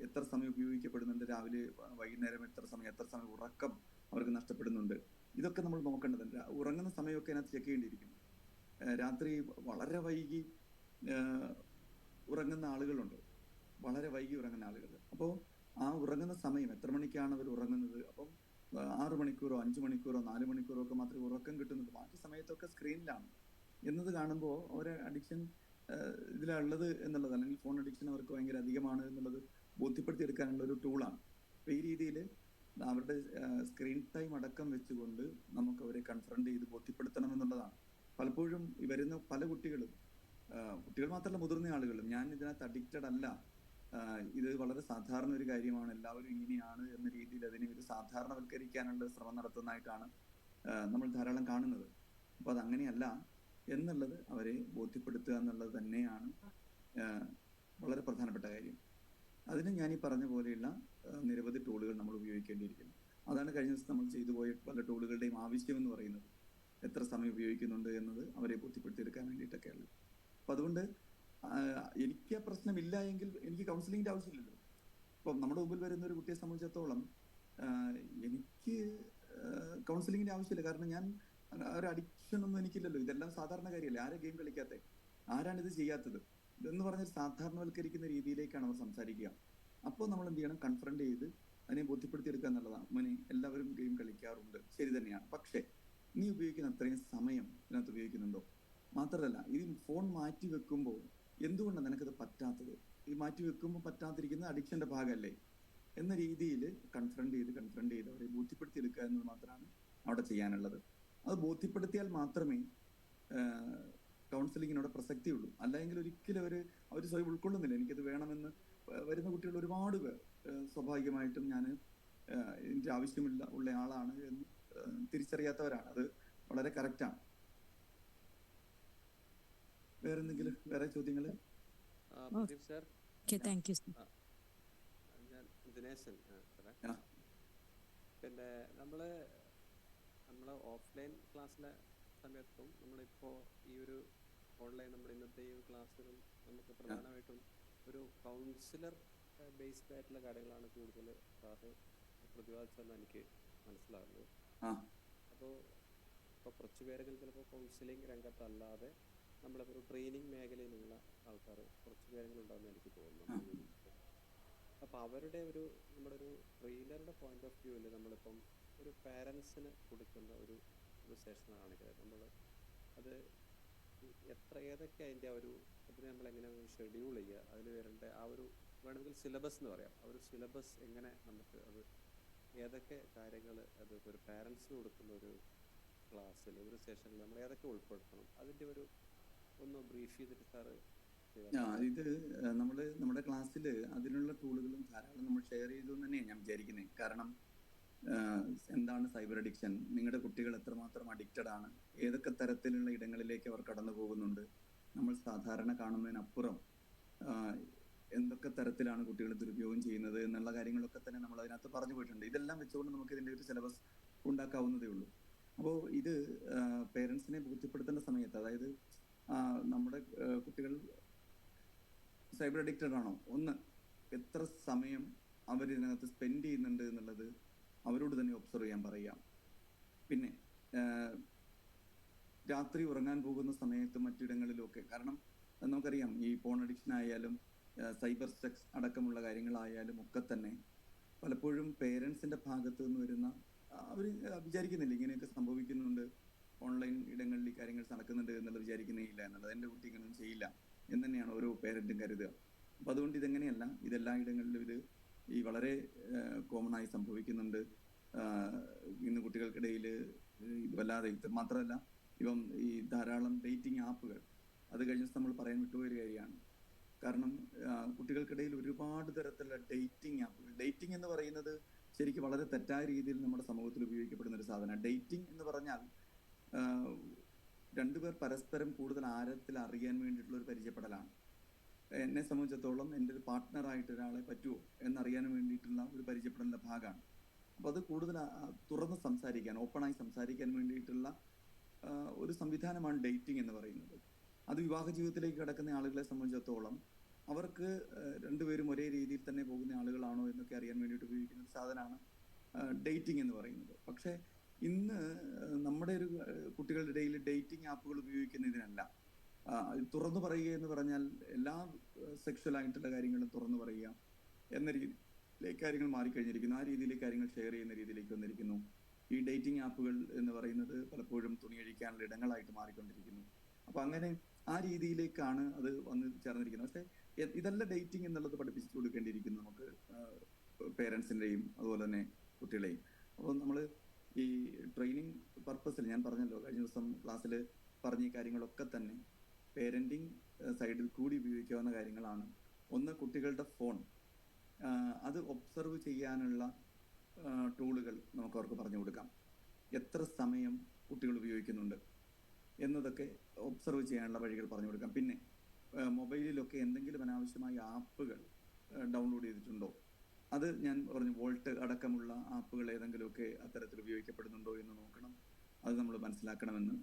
എത്ര സമയം ഉപയോഗിക്കപ്പെടുന്നുണ്ട്, രാവിലെ വൈകുന്നേരം എത്ര സമയം ഉറക്കം അവർക്ക് നഷ്ടപ്പെടുന്നുണ്ട്, ഇതൊക്കെ നമ്മൾ നോക്കേണ്ടതുണ്ട്. ഉറങ്ങുന്ന സമയമൊക്കെ അതിനകത്ത് ചെക്ക് ചെയ്യേണ്ടിയിരിക്കുന്നു. രാത്രി വളരെ വൈകി ഉറങ്ങുന്ന ആളുകളുണ്ട്, വളരെ വൈകി ഉറങ്ങുന്ന ആളുകൾ. അപ്പോൾ ആ ഉറങ്ങുന്ന സമയം എത്ര മണിക്കാണ് അവർ ഉറങ്ങുന്നത്? അപ്പം 6 മണിക്കൂറോ 5 മണിക്കൂറോ 4 മണിക്കൂറോ ഒക്കെ മാത്രമേ ഉറക്കം കിട്ടുന്നുള്ളൂ. ബാക്കി സമയത്തൊക്കെ സ്ക്രീനിലാണ് എന്നത് കാണുമ്പോൾ അവരെ അഡിക്ഷൻ ഇതിലുള്ളത് എന്നുള്ളത്, അല്ലെങ്കിൽ ഫോൺ അഡിക്ഷൻ അവർക്ക് ഭയങ്കര അധികമാണ് എന്നുള്ളത് ബോധ്യപ്പെടുത്തിയെടുക്കാനുള്ള ഒരു ടൂളാണ്. അപ്പോൾ ഈ രീതിയിൽ അവരുടെ സ്ക്രീൻ ടൈം അടക്കം വെച്ചുകൊണ്ട് നമുക്ക് അവരെ കൺഫ്രണ്ട് ചെയ്ത് ബോധ്യപ്പെടുത്തണം എന്നുള്ളതാണ്. പലപ്പോഴും ഈ വരുന്ന പല കുട്ടികൾ മാത്രമല്ല മുതിർന്ന ആളുകളും ഞാൻ ഇതിനകത്ത് അഡിക്റ്റഡ് അല്ല, ഇത് വളരെ സാധാരണ ഒരു കാര്യമാണ്, എല്ലാവരും ഇങ്ങനെയാണ് എന്ന രീതിയിൽ അതിനെ ഒരു സാധാരണവൽക്കരിക്കാനുള്ള ശ്രമം നടത്തുന്നതായിട്ടാണ് നമ്മൾ ധാരാളം കാണുന്നത്. അപ്പോൾ അതങ്ങനെയല്ല എന്നുള്ളത് അവരെ ബോധ്യപ്പെടുത്തുക എന്നുള്ളത് തന്നെയാണ് വളരെ പ്രധാനപ്പെട്ട കാര്യം. അതിന് ഞാൻ ഈ പറഞ്ഞ പോലെയുള്ള നിരവധി ടൂളുകൾ നമ്മൾ ഉപയോഗിക്കേണ്ടിയിരിക്കുന്നു. അതാണ് കഴിഞ്ഞ ദിവസം നമ്മൾ ചെയ്തു പോയ പല ടൂളുകളുടെയും ആവശ്യം എന്ന് പറയുന്നത്. എത്ര സമയം ഉപയോഗിക്കുന്നുണ്ട് എന്നത് അവരെ ബോധ്യപ്പെടുത്തിയെടുക്കാൻ വേണ്ടിയിട്ടൊക്കെയുള്ളത്. അപ്പം അതുകൊണ്ട് എനിക്ക് ആ പ്രശ്നമില്ല എങ്കിൽ എനിക്ക് കൗൺസിലിങ്ങിൻ്റെ ആവശ്യമില്ലല്ലോ. ഇപ്പം നമ്മുടെ മുമ്പിൽ വരുന്ന ഒരു കുട്ടിയെ സംബന്ധിച്ചിടത്തോളം എനിക്ക് കൗൺസിലിങ്ങിൻ്റെ ആവശ്യമില്ല. കാരണം ഞാൻ ഒരു അഡിക്ഷൻ ഒന്നും എനിക്കില്ലല്ലോ. ഇതെല്ലാം സാധാരണ കാര്യമല്ലേ. ആരെ ഗെയിം കളിക്കാത്തത്, ആരാണ് ഇത് ചെയ്യാത്തത് എന്ന് പറഞ്ഞ് സാധാരണവൽക്കരിക്കുന്ന രീതിയിലേക്കാണ് അവർ സംസാരിക്കുക. അപ്പോൾ നമ്മൾ എന്ത് ചെയ്യണം? കൺഫ്രണ്ട് ചെയ്ത് അതിനെ ബോധ്യപ്പെടുത്തിയെടുക്കുക എന്നുള്ളതാണ്. മോനെ, എല്ലാവരും ഗെയിം കളിക്കാറുണ്ട്, ശരി തന്നെയാണ്. പക്ഷേ നീ ഉപയോഗിക്കുന്ന അത്രയും സമയം ഇതിനകത്ത് ഉപയോഗിക്കുന്നുണ്ടോ? മാത്രമല്ല, ഈ ഫോൺ മാറ്റി വെക്കുമ്പോൾ എന്തുകൊണ്ടാണ് നിനക്കത് പറ്റാത്തത്? ഈ മാറ്റി വെക്കുമ്പോൾ പറ്റാതിരിക്കുന്ന അഡിക്ഷന്റെ ഭാഗമല്ലേ എന്ന രീതിയിൽ കൺഫ്രണ്ട് ചെയ്ത് അവരെ ബോധ്യപ്പെടുത്തിയെടുക്കുക എന്നത് മാത്രമാണ് അവിടെ ചെയ്യാനുള്ളത്. അത് ബോധ്യപ്പെടുത്തിയാൽ മാത്രമേ കൗൺസിലിങ്ങിനോട് പ്രസക്തിയുള്ളൂ. അല്ലെങ്കിൽ ഒരിക്കലും അവർ സ്വയം ഉൾക്കൊള്ളുന്നില്ല. എനിക്കത് വേണമെന്ന് വരുന്ന കുട്ടികൾ ഒരുപാട് പേർ സ്വാഭാവികമായിട്ടും ഞാൻ എനിക്ക് ആവശ്യമില്ല ഉള്ള ആളാണ് എന്ന് തിരിച്ചറിയാത്തവരാണ്. അത് വളരെ കറക്റ്റാണ്. വേറെ ചോദ്യങ്ങൾ? ദിനേശൻ, പിന്നെ നമ്മളെ ഓഫ്ലൈൻ ക്ലാസ്സിലെ സമയത്തും നമ്മളിപ്പോൾ ഈ ഒരു ഓൺലൈൻ നമ്മുടെ ഇന്നത്തെ ഈ ഒരു ക്ലാസ്സിലും നമുക്ക് പ്രധാനമായിട്ടും ഒരു കൗൺസിലർ ബേസ്ഡ് ആയിട്ടുള്ള കാര്യങ്ങളാണ് കൂടുതൽ സാറ് പ്രതിപാദിച്ചതെന്ന് എനിക്ക് മനസ്സിലാകുന്നത്. അപ്പോൾ കുറച്ച് പേരെങ്കിലും ചിലപ്പോൾ കൗൺസിലിംഗ് രംഗത്തല്ലാതെ നമ്മളിപ്പോൾ ഒരു ട്രെയിനിങ് മേഖലയിലുള്ള ആൾക്കാർ കുറച്ച് പേരെങ്കിലുണ്ടാകുമെന്ന് എനിക്ക് തോന്നുന്നു. അപ്പോൾ അവരുടെ നമ്മുടെ ഒരു ട്രെയിനറുടെ പോയിന്റ് ഓഫ് വ്യൂവിൽ നമ്മളിപ്പം ഒരു പാരൻസിന് കൊടുക്കുന്ന ഒരു സെഷനാണെങ്കിൽ നമ്മൾ അത് ഏതൊക്കെ അതിൻ്റെ അതിനെ നമ്മളെങ്ങനെ ഷെഡ്യൂൾ ചെയ്യുക, അതിൽ വരേണ്ട വേണമെങ്കിൽ സിലബസ് എന്ന് പറയാം. ആ ഒരു സിലബസ് എങ്ങനെ നമുക്ക് അത് ഏതൊക്കെ കാര്യങ്ങൾ അത് ഒരു പാരൻസിന് കൊടുക്കുന്ന ഒരു ക്ലാസ്സിൽ ഒരു സെഷനിൽ നമ്മൾ ഏതൊക്കെ ഉൾപ്പെടുത്തണം, അതിൻ്റെ ഒന്ന് ബ്രീഫ് ചെയ്തിട്ട് സാറ്. ഇത് നമ്മുടെ ക്ലാസ്സിൽ അതിനുള്ള ടൂളുകളും ധാരാളം നമ്മൾ ഷെയർ ചെയ്തു എന്ന് തന്നെയാണ് ഞാൻ വിചാരിക്കുന്നത്. കാരണം എന്താണ് സൈബർ അഡിക്ഷൻ, നിങ്ങളുടെ കുട്ടികൾ എത്രമാത്രം അഡിക്റ്റഡ് ആണ്, ഏതൊക്കെ തരത്തിലുള്ള ഇടങ്ങളിലേക്ക് അവർ കടന്നു പോകുന്നുണ്ട്, നമ്മൾ സാധാരണ കാണുന്നതിനപ്പുറം എന്തൊക്കെ തരത്തിലാണ് കുട്ടികൾ ദുരുപയോഗം ചെയ്യുന്നത് എന്നുള്ള കാര്യങ്ങളൊക്കെ തന്നെ നമ്മൾ അതിനകത്ത് പറഞ്ഞു പോയിട്ടുണ്ട്. ഇതെല്ലാം വെച്ചുകൊണ്ട് നമുക്ക് ഇതിൻ്റെ ഒരു സിലബസ് ഉണ്ടാക്കാവുന്നതേ ഉള്ളൂ. അപ്പോൾ ഇത് പേരൻസിനെ ബോധ്യപ്പെടുത്തേണ്ട സമയത്ത്, അതായത് നമ്മുടെ കുട്ടികൾ സൈബർ അഡിക്റ്റഡ് ആണോ, എത്ര സമയം അവരിതിനകത്ത് സ്പെൻഡ് ചെയ്യുന്നുണ്ട് എന്നുള്ളത് അവരോട് തന്നെ ഒബ്സർവ് ചെയ്യാൻ പറയാം. പിന്നെ രാത്രി ഉറങ്ങാൻ പോകുന്ന സമയത്ത് മറ്റിടങ്ങളിലുമൊക്കെ, കാരണം നമുക്കറിയാം ഈ ഫോൺ അഡിക്ഷൻ ആയാലും സൈബർ സെക്സ് അടക്കമുള്ള കാര്യങ്ങളായാലും ഒക്കെ തന്നെ പലപ്പോഴും പേരൻസിന്റെ ഭാഗത്ത് നിന്ന് വരുന്ന, അവർ വിചാരിക്കുന്നില്ല ഇങ്ങനെയൊക്കെ സംഭവിക്കുന്നുണ്ട്, ഓൺലൈൻ ഇടങ്ങളിൽ ഈ കാര്യങ്ങൾ നടക്കുന്നുണ്ട് എന്നുള്ളത് വിചാരിക്കുന്നേ ഇല്ല എന്നുള്ളത്. എൻ്റെ കുട്ടി ഇങ്ങനെയൊന്നും ചെയ്യില്ല എന്ന് തന്നെയാണ് ഓരോ പേരൻറ്റും കരുതുക. അപ്പം അതുകൊണ്ട് ഇതെങ്ങനെയല്ല, ഇതെല്ലാ ഇടങ്ങളിലും ഇത് ഈ വളരെ കോമൺ ആയി സംഭവിക്കുന്നുണ്ട്. ഇന്ന് കുട്ടികൾക്കിടയിൽ ഇത് വല്ലാതെ, ഇത് മാത്രമല്ല ഇപ്പം ഈ ധാരാളം ഡേറ്റിംഗ് ആപ്പുകൾ, അത് കഴിഞ്ഞ് നമ്മൾ പറയാൻ വിട്ടുപോയൊരു കാര്യമാണ്. കാരണം കുട്ടികൾക്കിടയിൽ ഒരുപാട് തരത്തിലുള്ള ഡേറ്റിംഗ് ആപ്പുകൾ, ഡേറ്റിംഗ് എന്ന് പറയുന്നത് ശരിക്കും വളരെ തെറ്റായ രീതിയിൽ നമ്മുടെ സമൂഹത്തിൽ ഉപയോഗിക്കപ്പെടുന്ന ഒരു സാധനമാണ്. ഡേറ്റിംഗ് എന്ന് പറഞ്ഞാൽ രണ്ടുപേർ പരസ്പരം കൂടുതൽ ആഴത്തിൽ അറിയാൻ വേണ്ടിയിട്ടുള്ള ഒരു പരിചയപ്പെടലാണ്. എന്നെ സംബന്ധിച്ചിടത്തോളം എൻ്റെ ഒരു പാർട്ട്ണറായിട്ട് ഒരാളെ പറ്റുമോ എന്നറിയാൻ വേണ്ടിയിട്ടുള്ള ഒരു പരിചയപ്പെടലിൻ്റെ ഭാഗമാണ്. അപ്പോൾ അത് കൂടുതൽ തുറന്ന് സംസാരിക്കാൻ, ഓപ്പണായി സംസാരിക്കാൻ വേണ്ടിയിട്ടുള്ള ഒരു സംവിധാനമാണ് ഡേറ്റിംഗ് എന്ന് പറയുന്നത്. അത് വിവാഹ ജീവിതത്തിലേക്ക് കിടക്കുന്ന ആളുകളെ സംബന്ധിച്ചിടത്തോളം അവർക്ക് രണ്ടുപേരും ഒരേ രീതിയിൽ തന്നെ പോകുന്ന ആളുകളാണോ എന്നൊക്കെ അറിയാൻ വേണ്ടിയിട്ട് ഉപയോഗിക്കുന്ന ഒരു സാധനമാണ് ഡേറ്റിംഗ് എന്ന് പറയുന്നത്. പക്ഷേ ഇന്ന് നമ്മുടെ ഒരു കുട്ടികളുടെ ഇടയിൽ ഡേറ്റിംഗ് ആപ്പുകൾ ഉപയോഗിക്കുന്നതിനല്ല, തുറന്നു പറയുക എന്ന് പറഞ്ഞാൽ എല്ലാ സെക്ഷൽ ആയിട്ടുള്ള കാര്യങ്ങളും തുറന്നു പറയുക എന്ന രീതിയിലേക്ക് കാര്യങ്ങൾ മാറിക്കഴിഞ്ഞിരിക്കുന്നു. ആ രീതിയിലേക്ക് കാര്യങ്ങൾ ഷെയർ ചെയ്യുന്ന രീതിയിലേക്ക് വന്നിരിക്കുന്നു. ഈ ഡേറ്റിംഗ് ആപ്പുകൾ എന്ന് പറയുന്നത് പലപ്പോഴും തുണിയഴിക്കാനുള്ള ഇടങ്ങളായിട്ട് മാറിക്കൊണ്ടിരിക്കുന്നു. അപ്പോൾ അങ്ങനെ ആ രീതിയിലേക്കാണ് അത് വന്ന് ചേർന്നിരിക്കുന്നത്. പക്ഷെ ഇതല്ല ഡേറ്റിംഗ് എന്നുള്ളത് പഠിപ്പിച്ചു കൊടുക്കേണ്ടിയിരിക്കുന്നു നമുക്ക് പേരൻസിന്റെയും അതുപോലെ തന്നെ കുട്ടികളെയും. അപ്പോൾ നമ്മൾ ഈ ട്രെയിനിങ് പർപ്പസിൽ ഞാൻ പറഞ്ഞല്ലോ കഴിഞ്ഞ ദിവസം ക്ലാസ്സിൽ പറഞ്ഞ ഈ കാര്യങ്ങളൊക്കെ തന്നെ പേരന്റിങ് സൈഡിൽ കൂടി ഉപയോഗിക്കാവുന്ന കാര്യങ്ങളാണ്. ഒന്ന്, കുട്ടികളുടെ ഫോൺ അത് ഒബ്സർവ് ചെയ്യാനുള്ള ടൂളുകൾ നമുക്ക് അവർക്ക് പറഞ്ഞു കൊടുക്കാം. എത്ര സമയം കുട്ടികൾ ഉപയോഗിക്കുന്നുണ്ട് എന്നതൊക്കെ ഒബ്സർവ് ചെയ്യാനുള്ള വഴികൾ പറഞ്ഞു കൊടുക്കാം. പിന്നെ മൊബൈലിലൊക്കെ എന്തെങ്കിലും അനാവശ്യമായ ആപ്പുകൾ ഡൗൺലോഡ് ചെയ്തിട്ടുണ്ടോ, അത് ഞാൻ പറഞ്ഞു വോൾട്ട് അടക്കമുള്ള ആപ്പുകൾ ഏതെങ്കിലുമൊക്കെ അത്തരത്തിൽ ഉപയോഗിക്കപ്പെടുന്നുണ്ടോ എന്ന് നോക്കണം. അത് നമ്മൾ മനസ്സിലാക്കണമെന്ന്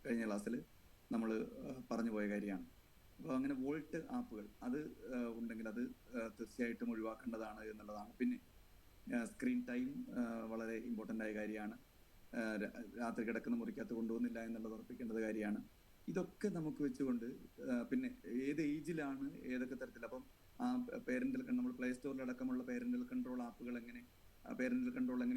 കഴിഞ്ഞ ക്ലാസ്സിൽ നമ്മൾ പറഞ്ഞു പോയ കാര്യമാണ്. അപ്പോൾ അങ്ങനെ വോൾട്ട് ആപ്പുകൾ അത് ഉണ്ടെങ്കിൽ അത് തീർച്ചയായിട്ടും ഒഴിവാക്കേണ്ടതാണ് എന്നുള്ളതാണ്. പിന്നെ സ്ക്രീൻ ടൈം വളരെ ഇമ്പോർട്ടൻ്റ് ആയ കാര്യമാണ്. രാത്രി കിടക്കുന്ന മുറിക്കകത്ത് കൊണ്ടുപോകുന്നില്ല എന്നുള്ളത് ഉറപ്പിക്കേണ്ടത് കാര്യമാണ്. ഇതൊക്കെ നമുക്ക് വെച്ചുകൊണ്ട് പിന്നെ ഏത് ഏജിലാണ് ഏതൊക്കെ തരത്തിൽ, അപ്പം ആ പേരന്റൽ നമ്മൾ പ്ലേ സ്റ്റോറിലടക്കമുള്ള പേരന്റൽ കൺട്രോൾ ആപ്പുകൾ എങ്ങനെ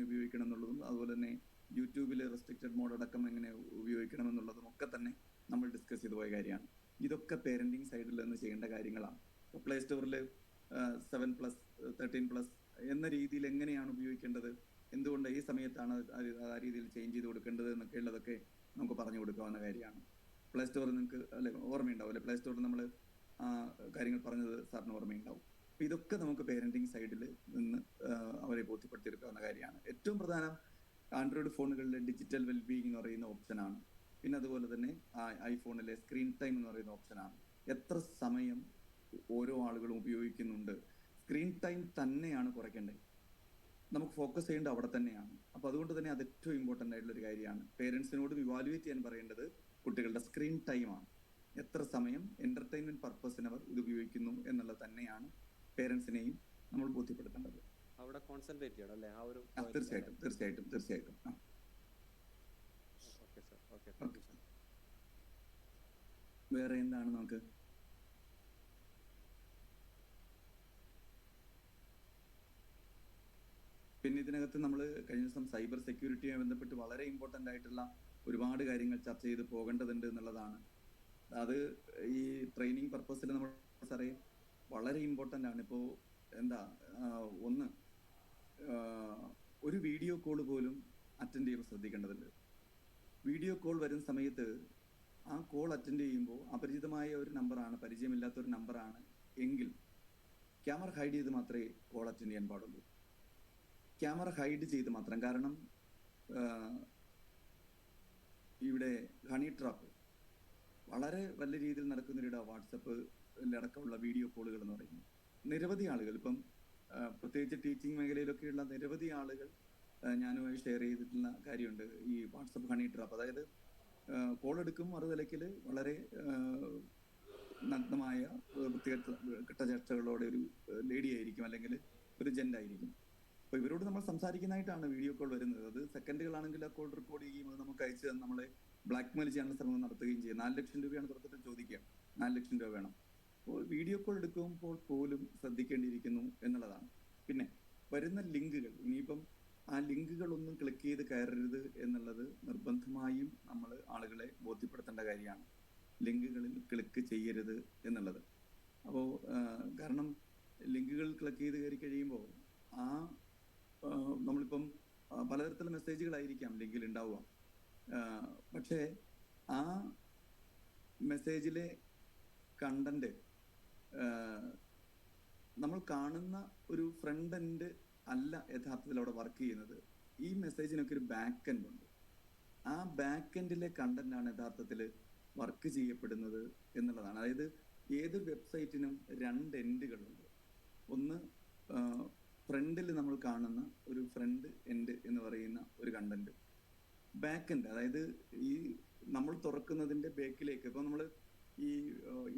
ഉപയോഗിക്കണം എന്നുള്ളതും അതുപോലെ തന്നെ യൂട്യൂബിൽ റെസ്ട്രിക്റ്റഡ് മോഡ് അടക്കം എങ്ങനെ ഉപയോഗിക്കണം എന്നുള്ളതും ഒക്കെ തന്നെ നമ്മൾ ഡിസ്കസ് ചെയ്തു പോയ കാര്യമാണ്. ഇതൊക്കെ പേരന്റിങ് സൈഡിൽ നിന്ന് ചെയ്യേണ്ട കാര്യങ്ങളാണ്. പ്ലേ സ്റ്റോറിൽ 7+, 13+ എന്ന രീതിയിൽ എങ്ങനെയാണ് ഉപയോഗിക്കേണ്ടത്, എന്തുകൊണ്ട് ഈ സമയത്താണ് ആ രീതിയിൽ ചേഞ്ച് ചെയ്ത് കൊടുക്കേണ്ടത് എന്നൊക്കെ ഉള്ളതൊക്കെ നമുക്ക് പറഞ്ഞു കൊടുക്കാവുന്ന കാര്യമാണ്. പ്ലേ സ്റ്റോറിൽ നിങ്ങൾക്ക് അല്ലെ ഓർമ്മയുണ്ടാവും അല്ലെ, പ്ലേ സ്റ്റോറിൽ നമ്മൾ കാര്യങ്ങൾ പറഞ്ഞത് സാറിന് ഓർമ്മയുണ്ടാവും. അപ്പൊ ഇതൊക്കെ നമുക്ക് പേരന്റിങ് സൈഡിൽ നിന്ന് അവരെ ബോധ്യപ്പെടുത്തിയെടുക്കാവുന്ന കാര്യമാണ്. ഏറ്റവും പ്രധാനം ആൻഡ്രോയിഡ് ഫോണുകളിലെ ഡിജിറ്റൽ വെൽബീയിങ് എന്ന് പറയുന്ന ഓപ്ഷനാണ്. പിന്നെ അതുപോലെ തന്നെ ഐഫോണിലെ സ്ക്രീൻ ടൈം എന്ന് പറയുന്ന ഓപ്ഷനാണ്. എത്ര സമയം ഓരോ ആളുകളും ഉപയോഗിക്കുന്നുണ്ട്, സ്ക്രീൻ ടൈം തന്നെയാണ് കുറയ്ക്കേണ്ടത്. നമുക്ക് ഫോക്കസ് ചെയ്യേണ്ടത് അവിടെ തന്നെയാണ്. അപ്പൊ അതുകൊണ്ട് തന്നെ അത് ഏറ്റവും ഇമ്പോർട്ടൻ്റ് ആയിട്ടുള്ള ഒരു കാര്യമാണ്. പേരൻസിനോടും ഇവാലുവേറ്റ് ചെയ്യാൻ പറയേണ്ടത് കുട്ടികളുടെ സ്ക്രീൻ ടൈമാണ്. എത്ര സമയം എന്റർടൈൻമെന്റ് പർപ്പസിന് അവർ ഇത് ഉപയോഗിക്കുന്നു എന്നുള്ളത് തന്നെയാണ് പേരൻസിനെയും നമ്മൾ ബോധ്യപ്പെടുത്തേണ്ടത്. അവിടെ കോൺസെൻട്രേറ്റ് ചെയ്യണം അല്ലേ? ആ ഒരു തീർച്ചയായിട്ടും. Okay sir, okay, thank you sir. വേറെ എന്താണ് നമുക്ക് പിന്നെ ഇതിനകത്ത് നമ്മൾ കഴിഞ്ഞ ദിവസം സൈബർ സെക്യൂരിറ്റിയുമായി ബന്ധപ്പെട്ട് വളരെ ഇമ്പോർട്ടൻ്റ് ആയിട്ടുള്ള ഒരുപാട് കാര്യങ്ങൾ ചർച്ച ചെയ്ത് പോകേണ്ടതുണ്ട് എന്നുള്ളതാണ്. അത് ഈ ട്രെയിനിങ് പർപ്പസിൽ നമ്മൾ സാറേ വളരെ ഇമ്പോർട്ടൻ്റ് ആണ്. ഇപ്പോൾ എന്താ ഒന്ന്, ഒരു വീഡിയോ കോൾ പോലും അറ്റൻഡ് ചെയ്യുമ്പോൾ ശ്രദ്ധിക്കേണ്ടതുണ്ട്. വീഡിയോ കോൾ വരുന്ന സമയത്ത് ആ കോൾ അറ്റൻഡ് ചെയ്യുമ്പോൾ അപരിചിതമായ ഒരു നമ്പറാണ്, പരിചയമില്ലാത്ത ഒരു നമ്പറാണ് എങ്കിൽ ക്യാമറ ഹൈഡ് ചെയ്ത് മാത്രമേ കോൾ അറ്റൻഡ് ചെയ്യാൻ പാടുള്ളൂ. ക്യാമറ ഹൈഡ് ചെയ്ത് മാത്രം. കാരണം ഇവിടെ ഹണി ട്രാപ്പ് വളരെ വലിയ രീതിയിൽ നടക്കുന്നവരുടെ വാട്സപ്പിലടക്കമുള്ള വീഡിയോ കോളുകൾ എന്ന് പറയുന്നത് നിരവധി ആളുകൾ, ഇപ്പം പ്രത്യേകിച്ച് ടീച്ചിങ് മേഖലയിലൊക്കെയുള്ള നിരവധി ആളുകൾ ഞാനുമായി ഷെയർ ചെയ്തിട്ടുള്ള കാര്യമുണ്ട്. ഈ വാട്സപ്പ് ഹണി ട്രാപ്പ്, അതായത് കോൾ എടുക്കും മറുതലയ്ക്കൽ വളരെ നഗ്നമായ കെട്ടചേഷ്ടകളോടെ ഒരു ലേഡി ആയിരിക്കും അല്ലെങ്കിൽ ഒരു ജെന്റ് ആയിരിക്കും. അപ്പൊ ഇവരോട് നമ്മൾ സംസാരിക്കുന്നതായിട്ടാണ് വീഡിയോ കോൾ വരുന്നത്. അത് സെക്കൻഡുകളാണെങ്കിൽ ആ കോൾ റെക്കോർഡ് ചെയ്യുകയും അത് നമുക്ക് അയച്ച് നമ്മളെ ബ്ലാക്ക്മെയിൽ ചെയ്യാനുള്ള ശ്രമം നടത്തുകയും ചെയ്യും. 4 ലക്ഷം രൂപയാണ് തുടക്കത്തിൽ ചോദിക്കുക, 4 ലക്ഷം രൂപ വേണം. അപ്പോൾ വീഡിയോ കോൾ എടുക്കുമ്പോൾ പോലും ശ്രദ്ധിക്കേണ്ടിയിരിക്കുന്നു എന്നുള്ളതാണ്. പിന്നെ വരുന്ന ലിങ്കുകൾ, ഇനിയിപ്പം ആ ലിങ്കുകളൊന്നും ക്ലിക്ക് ചെയ്ത് കയറരുത് എന്നുള്ളത് നിർബന്ധമായും നമ്മൾ ആളുകളെ ബോധ്യപ്പെടുത്തേണ്ട കാര്യമാണ്. ലിങ്കുകളിൽ ക്ലിക്ക് ചെയ്യരുത് എന്നുള്ളത്. അപ്പോൾ കാരണം ലിങ്കുകൾ ക്ലിക്ക് ചെയ്ത് കയറി കഴിയുമ്പോൾ നമ്മളിപ്പം പലതരത്തിലുള്ള മെസ്സേജുകളായിരിക്കാം ലിങ്കിൽ ഉണ്ടാവുക. പക്ഷേ ആ മെസ്സേജിലെ കണ്ടന്റ് നമ്മൾ കാണുന്ന ഒരു ഫ്രണ്ട് എൻഡ് അല്ല യഥാർത്ഥത്തിൽ അവിടെ വർക്ക് ചെയ്യുന്നത്. ഈ മെസ്സേജിനൊക്കെ ഒരു ബാക്ക് എൻഡ് ഉണ്ട്. ആ ബാക്ക് എൻഡിലെ കണ്ടന്റ് ആണ് യഥാർത്ഥത്തിൽ വർക്ക് ചെയ്യപ്പെടുന്നത് എന്നുള്ളതാണ്. അതായത് ഏതൊരു വെബ്സൈറ്റിനും 2 എൻഡുകളുണ്ട്. ഒന്ന് ഫ്രണ്ടിൽ നമ്മൾ കാണുന്ന ഒരു ഫ്രണ്ട് എൻഡ് എന്ന് പറയുന്ന ഒരു കണ്ടന്റ്, ബാക്ക് എൻഡ് അതായത് ഈ നമ്മൾ തുറക്കുന്നതിന്റെ ബാക്കിലേക്ക്. ഇപ്പൊ നമ്മൾ ഈ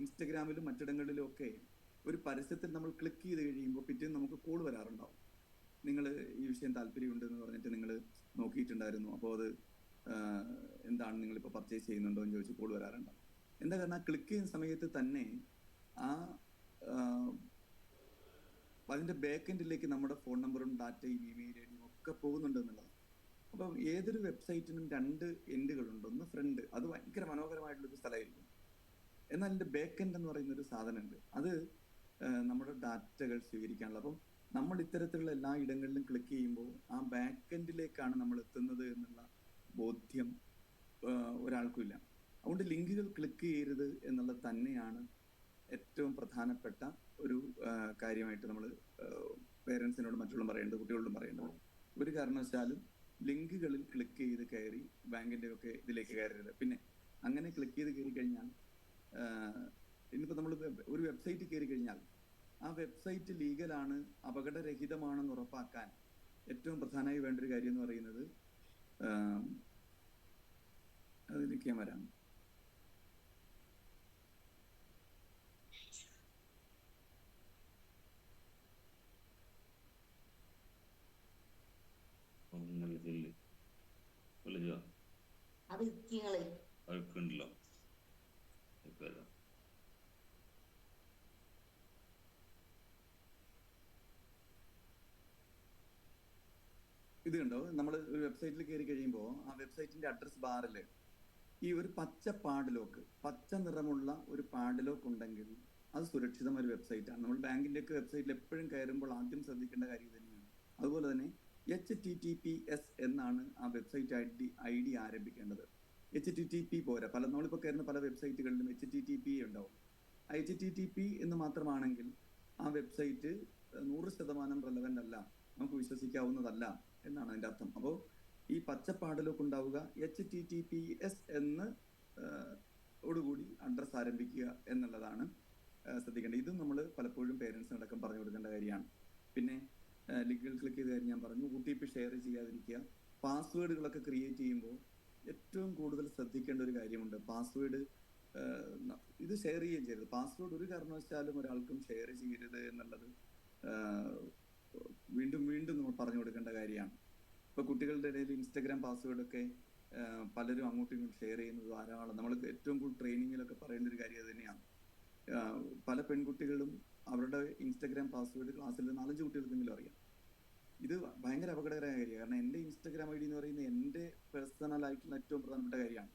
ഇൻസ്റ്റഗ്രാമിലും മറ്റിടങ്ങളിലും ഒക്കെ ഒരു പരസ്യത്തിൽ നമ്മൾ ക്ലിക്ക് ചെയ്ത് കഴിയുമ്പോൾ പിറ്റേന്ന് നമുക്ക് കോൾ വരാറുണ്ടാവും. നിങ്ങൾ ഈ വിഷയം താല്പര്യമുണ്ട് എന്ന് പറഞ്ഞിട്ട് നിങ്ങൾ നോക്കിയിട്ടുണ്ടായിരുന്നു, അപ്പോൾ അത് എന്താണ് നിങ്ങളിപ്പോൾ പർച്ചേസ് ചെയ്യുന്നുണ്ടോ എന്ന് ചോദിച്ച് കോൾ വരാറുണ്ടാവും. എന്താ കാരണം, ആ ക്ലിക്ക് ചെയ്യുന്ന സമയത്ത് തന്നെ ആ അതിന്റെ ബാക്ക് എൻഡിലേക്ക് നമ്മുടെ ഫോൺ നമ്പറും ഡാറ്റയും ഇമെയിൽ ഐഡിയും ഒക്കെ പോകുന്നുണ്ട് എന്നുള്ളതാണ്. അപ്പം ഏതൊരു വെബ്സൈറ്റിനും 2 എൻഡുകളുണ്ട്. ഒന്ന് ഫ്രണ്ട്, അത് ഭയങ്കര മനോഹരമായിട്ടുള്ളൊരു സ്ഥലമായിരിക്കും. എന്നാൽ ഇതിന്റെ ബാക്ക് എൻഡ് എന്ന് പറയുന്ന ഒരു സാധനമുണ്ട്. അത് നമ്മുടെ ഡാറ്റകൾ സ്വീകരിക്കാനുള്ള. അപ്പം നമ്മൾ ഇത്തരത്തിലുള്ള എല്ലാ ഇടങ്ങളിലും ക്ലിക്ക് ചെയ്യുമ്പോൾ ആ ബാക്ക് എൻഡിലേക്കാണ് നമ്മൾ എത്തുന്നത് എന്നുള്ള ബോധ്യം ഒരാൾക്കും ഇല്ല. അതുകൊണ്ട് ലിങ്കുകൾ ക്ലിക്ക് ചെയ്യരുത് എന്നുള്ളത് തന്നെയാണ് ഏറ്റവും പ്രധാനപ്പെട്ട ഒരു കാര്യമായിട്ട് നമ്മൾ പേരൻസിനോട് മറ്റുള്ള പറയേണ്ടത്, കുട്ടികളോടും പറയേണ്ടത്. ഒരു കാരണവശാലും ലിങ്കുകളിൽ ക്ലിക്ക് ചെയ്ത് കയറി ബാങ്കിന്റെ ഒക്കെ ഇതിലേക്ക് കയറരുത്. പിന്നെ അങ്ങനെ ക്ലിക്ക് ചെയ്ത് കയറി കഴിഞ്ഞാൽ ഇന്നിപ്പോൾ നമ്മൾ ഒരു വെബ്സൈറ്റ് കയറി കഴിഞ്ഞാൽ ആ വെബ്സൈറ്റ് ലീഗലാണ്, അപകടരഹിതമാണെന്ന് ഉറപ്പാക്കാൻ ഏറ്റവും പ്രധാനമായി വേണ്ട ഒരു കാര്യം എന്ന് പറയുന്നത്, അതിലേക്ക് ഞാൻ വരാം. ഇത് കണ്ടോ, നമ്മൾ ഒരു വെബ്സൈറ്റിൽ കയറി കഴിയുമ്പോൾ ആ വെബ്സൈറ്റിന്റെ അഡ്രസ് ബാറിൽ ഈ ഒരു പച്ച പാഡ്ലോക്ക്, പച്ച നിറമുള്ള ഒരു പാഡ്ലോക്ക് ഉണ്ടെങ്കിൽ അത് സുരക്ഷിതമായ ഒരു വെബ്സൈറ്റാണ്. നമ്മൾ ബാങ്കിന്റെ ഒക്കെ വെബ്സൈറ്റിൽ എപ്പോഴും കയറുമ്പോൾ ആദ്യം ശ്രദ്ധിക്കേണ്ട കാര്യം തന്നെയാണ്. അതുപോലെ തന്നെ HTTPS എന്നാണ് ആ വെബ്സൈറ്റ് ID ആരംഭിക്കേണ്ടത്. HTTP പോരാ. നമ്മളിപ്പോൾ കയറുന്ന പല വെബ്സൈറ്റുകളിലും HTTP ഉണ്ടാവും. HTTP എന്ന് മാത്രമാണെങ്കിൽ ആ വെബ്സൈറ്റ് 100% റെലവെന്റ് അല്ല, നമുക്ക് വിശ്വസിക്കാവുന്നതല്ല എന്നാണ് അതിന്റെ അർത്ഥം. അപ്പോൾ ഈ പച്ചപ്പാടലൊക്കെ ഉണ്ടാവുക HTTPS എന്ന് ഓടുകൂടി അഡ്രസ് ആരംഭിക്കുക എന്നുള്ളതാണ് ശ്രദ്ധിക്കേണ്ടത്. ഇതും നമ്മൾ പലപ്പോഴും പേരൻസിനടക്കം പറഞ്ഞു കൊടുക്കേണ്ട കാര്യമാണ്. പിന്നെ ലിങ്കുകൾ ക്ലിക്ക് ചെയ്ത് കാര്യം ഞാൻ പറഞ്ഞു. OTP ഷെയർ ചെയ്യാതിരിക്കുക. പാസ്വേഡുകളൊക്കെ ക്രിയേറ്റ് ചെയ്യുമ്പോൾ ഏറ്റവും കൂടുതൽ ശ്രദ്ധിക്കേണ്ട ഒരു കാര്യമുണ്ട്. പാസ്വേഡ് ഇത് ഷെയർ ചെയ്യുകയും ചെയ്യരുത്. പാസ്വേഡ് ഒരു കാരണവശാലും ഒരാൾക്കും ഷെയർ ചെയ്യരുത് എന്നുള്ളത് വീണ്ടും വീണ്ടും നമ്മൾ പറഞ്ഞു കൊടുക്കേണ്ട കാര്യമാണ്. ഇപ്പൊ കുട്ടികളുടെ ഇടയിൽ ഇൻസ്റ്റഗ്രാം പാസ്വേഡൊക്കെ പലരും അങ്ങോട്ടും ഇങ്ങോട്ടും ഷെയർ ചെയ്യുന്നത് ധാരാളം. നമ്മൾ ഏറ്റവും കൂടുതൽ ട്രെയിനിങ്ങിലൊക്കെ പറയേണ്ട ഒരു കാര്യം അത് തന്നെയാണ്. പല പെൺകുട്ടികളും അവരുടെ ഇൻസ്റ്റഗ്രാം പാസ്വേഡ് ക്ലാസ്സിൽ 4-5 കുട്ടികൾക്കെങ്കിലും അറിയാം. ഇത് ഭയങ്കര അപകടകരമായ കാര്യമാണ്. കാരണം എൻ്റെ ഇൻസ്റ്റഗ്രാം ID എന്ന് പറയുന്നത് എൻ്റെ പേഴ്സണൽ ആയിട്ടുള്ള ഏറ്റവും പ്രധാനപ്പെട്ട കാര്യമാണ്.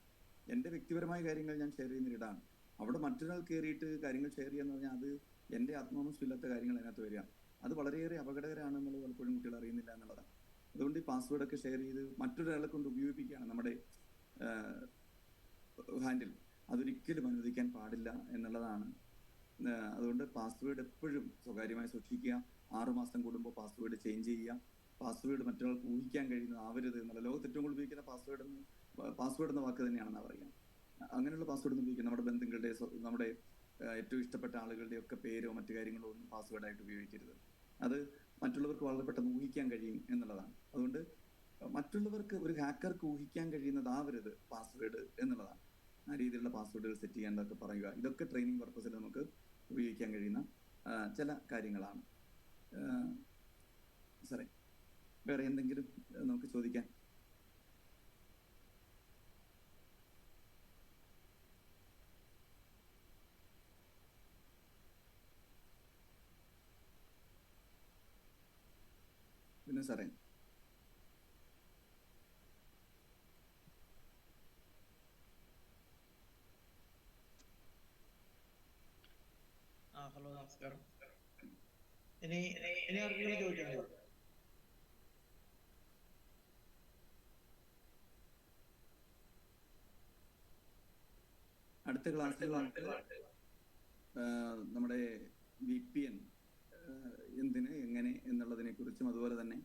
എൻ്റെ വ്യക്തിപരമായ കാര്യങ്ങൾ ഞാൻ ഷെയർ ചെയ്യുന്ന ഇടാണ്. അവിടെ മറ്റൊരാൾ കയറിയിട്ട് കാര്യങ്ങൾ ഷെയർ ചെയ്യാന്ന് പറഞ്ഞാൽ അത് എൻ്റെ ആത്മാംശമില്ലാത്ത കാര്യങ്ങൾ അതിനകത്ത് വരിക. അത് വളരെയേറെ അപകടകരമാണെന്നുള്ളത് പലപ്പോഴും കുട്ടികൾ അറിയുന്നില്ല എന്നുള്ളതാണ്. അതുകൊണ്ട് ഈ പാസ്വേഡൊക്കെ ഷെയർ ചെയ്ത് മറ്റൊരാളെ കൊണ്ട് ഉപയോഗിപ്പിക്കുകയാണ് നമ്മുടെ ഹാൻഡിൽ. അതൊരിക്കലും അനുവദിക്കാൻ പാടില്ല എന്നുള്ളതാണ്. അതുകൊണ്ട് പാസ്വേഡ് എപ്പോഴും സ്വകാര്യമായി സൂക്ഷിക്കുക. 6 മാസം കൂടുമ്പോൾ പാസ്വേഡ് ചേഞ്ച് ചെയ്യുക. പാസ്വേഡ് മറ്റൊരാൾക്ക് ഊഹിക്കാൻ കഴിയുന്നത് ആവരുത് എന്നുള്ള. ലോകത്ത് ഏറ്റവും കൂടുതൽ ഉപയോഗിക്കുന്ന പാസ്വേഡ് എന്ന വാക്ക് തന്നെയാണെന്നാണ് പറയുക. അങ്ങനെയുള്ള പാസ്വേഡ് ഉപയോഗിക്കുക. നമ്മുടെ ബന്ധുക്കളുടെ, നമ്മുടെ ഏറ്റവും ഇഷ്ടപ്പെട്ട ആളുകളുടെ ഒക്കെ പേരോ മറ്റു കാര്യങ്ങളോ ഒന്നും പാസ്വേഡായിട്ട് ഉപയോഗിക്കരുത്. അത് മറ്റുള്ളവർക്ക് വളരെ പെട്ടെന്ന് ഊഹിക്കാൻ കഴിയും എന്നുള്ളതാണ്. അതുകൊണ്ട് മറ്റുള്ളവർക്ക്, ഒരു ഹാക്കർക്ക് ഊഹിക്കാൻ കഴിയുന്നതാവരുത് പാസ്വേഡ് എന്നുള്ളതാണ്. ആ രീതിയിലുള്ള പാസ്വേഡുകൾ സെറ്റ് ചെയ്യാനൊക്കെ പറയുക. ഇതൊക്കെ ട്രെയിനിങ് പർപ്പസിൽ നമുക്ക് ഉപയോഗിക്കാൻ കഴിയുന്ന ചില കാര്യങ്ങളാണ്. സാറേ, വേറെ എന്തെങ്കിലും നമുക്ക് ചോദിക്കാൻ? പിന്നെ സാറേ, ഹലോ, നമസ്കാരം. ഇനി ആർക്കെങ്കിലും ചോദിക്കാനുണ്ടോ? അടുത്ത ക്ലാസ്സിൽ നമ്മുടെ VPN എന്തിന്, എങ്ങനെ എന്നുള്ളതിനെ കുറിച്ചും, അതുപോലെ തന്നെ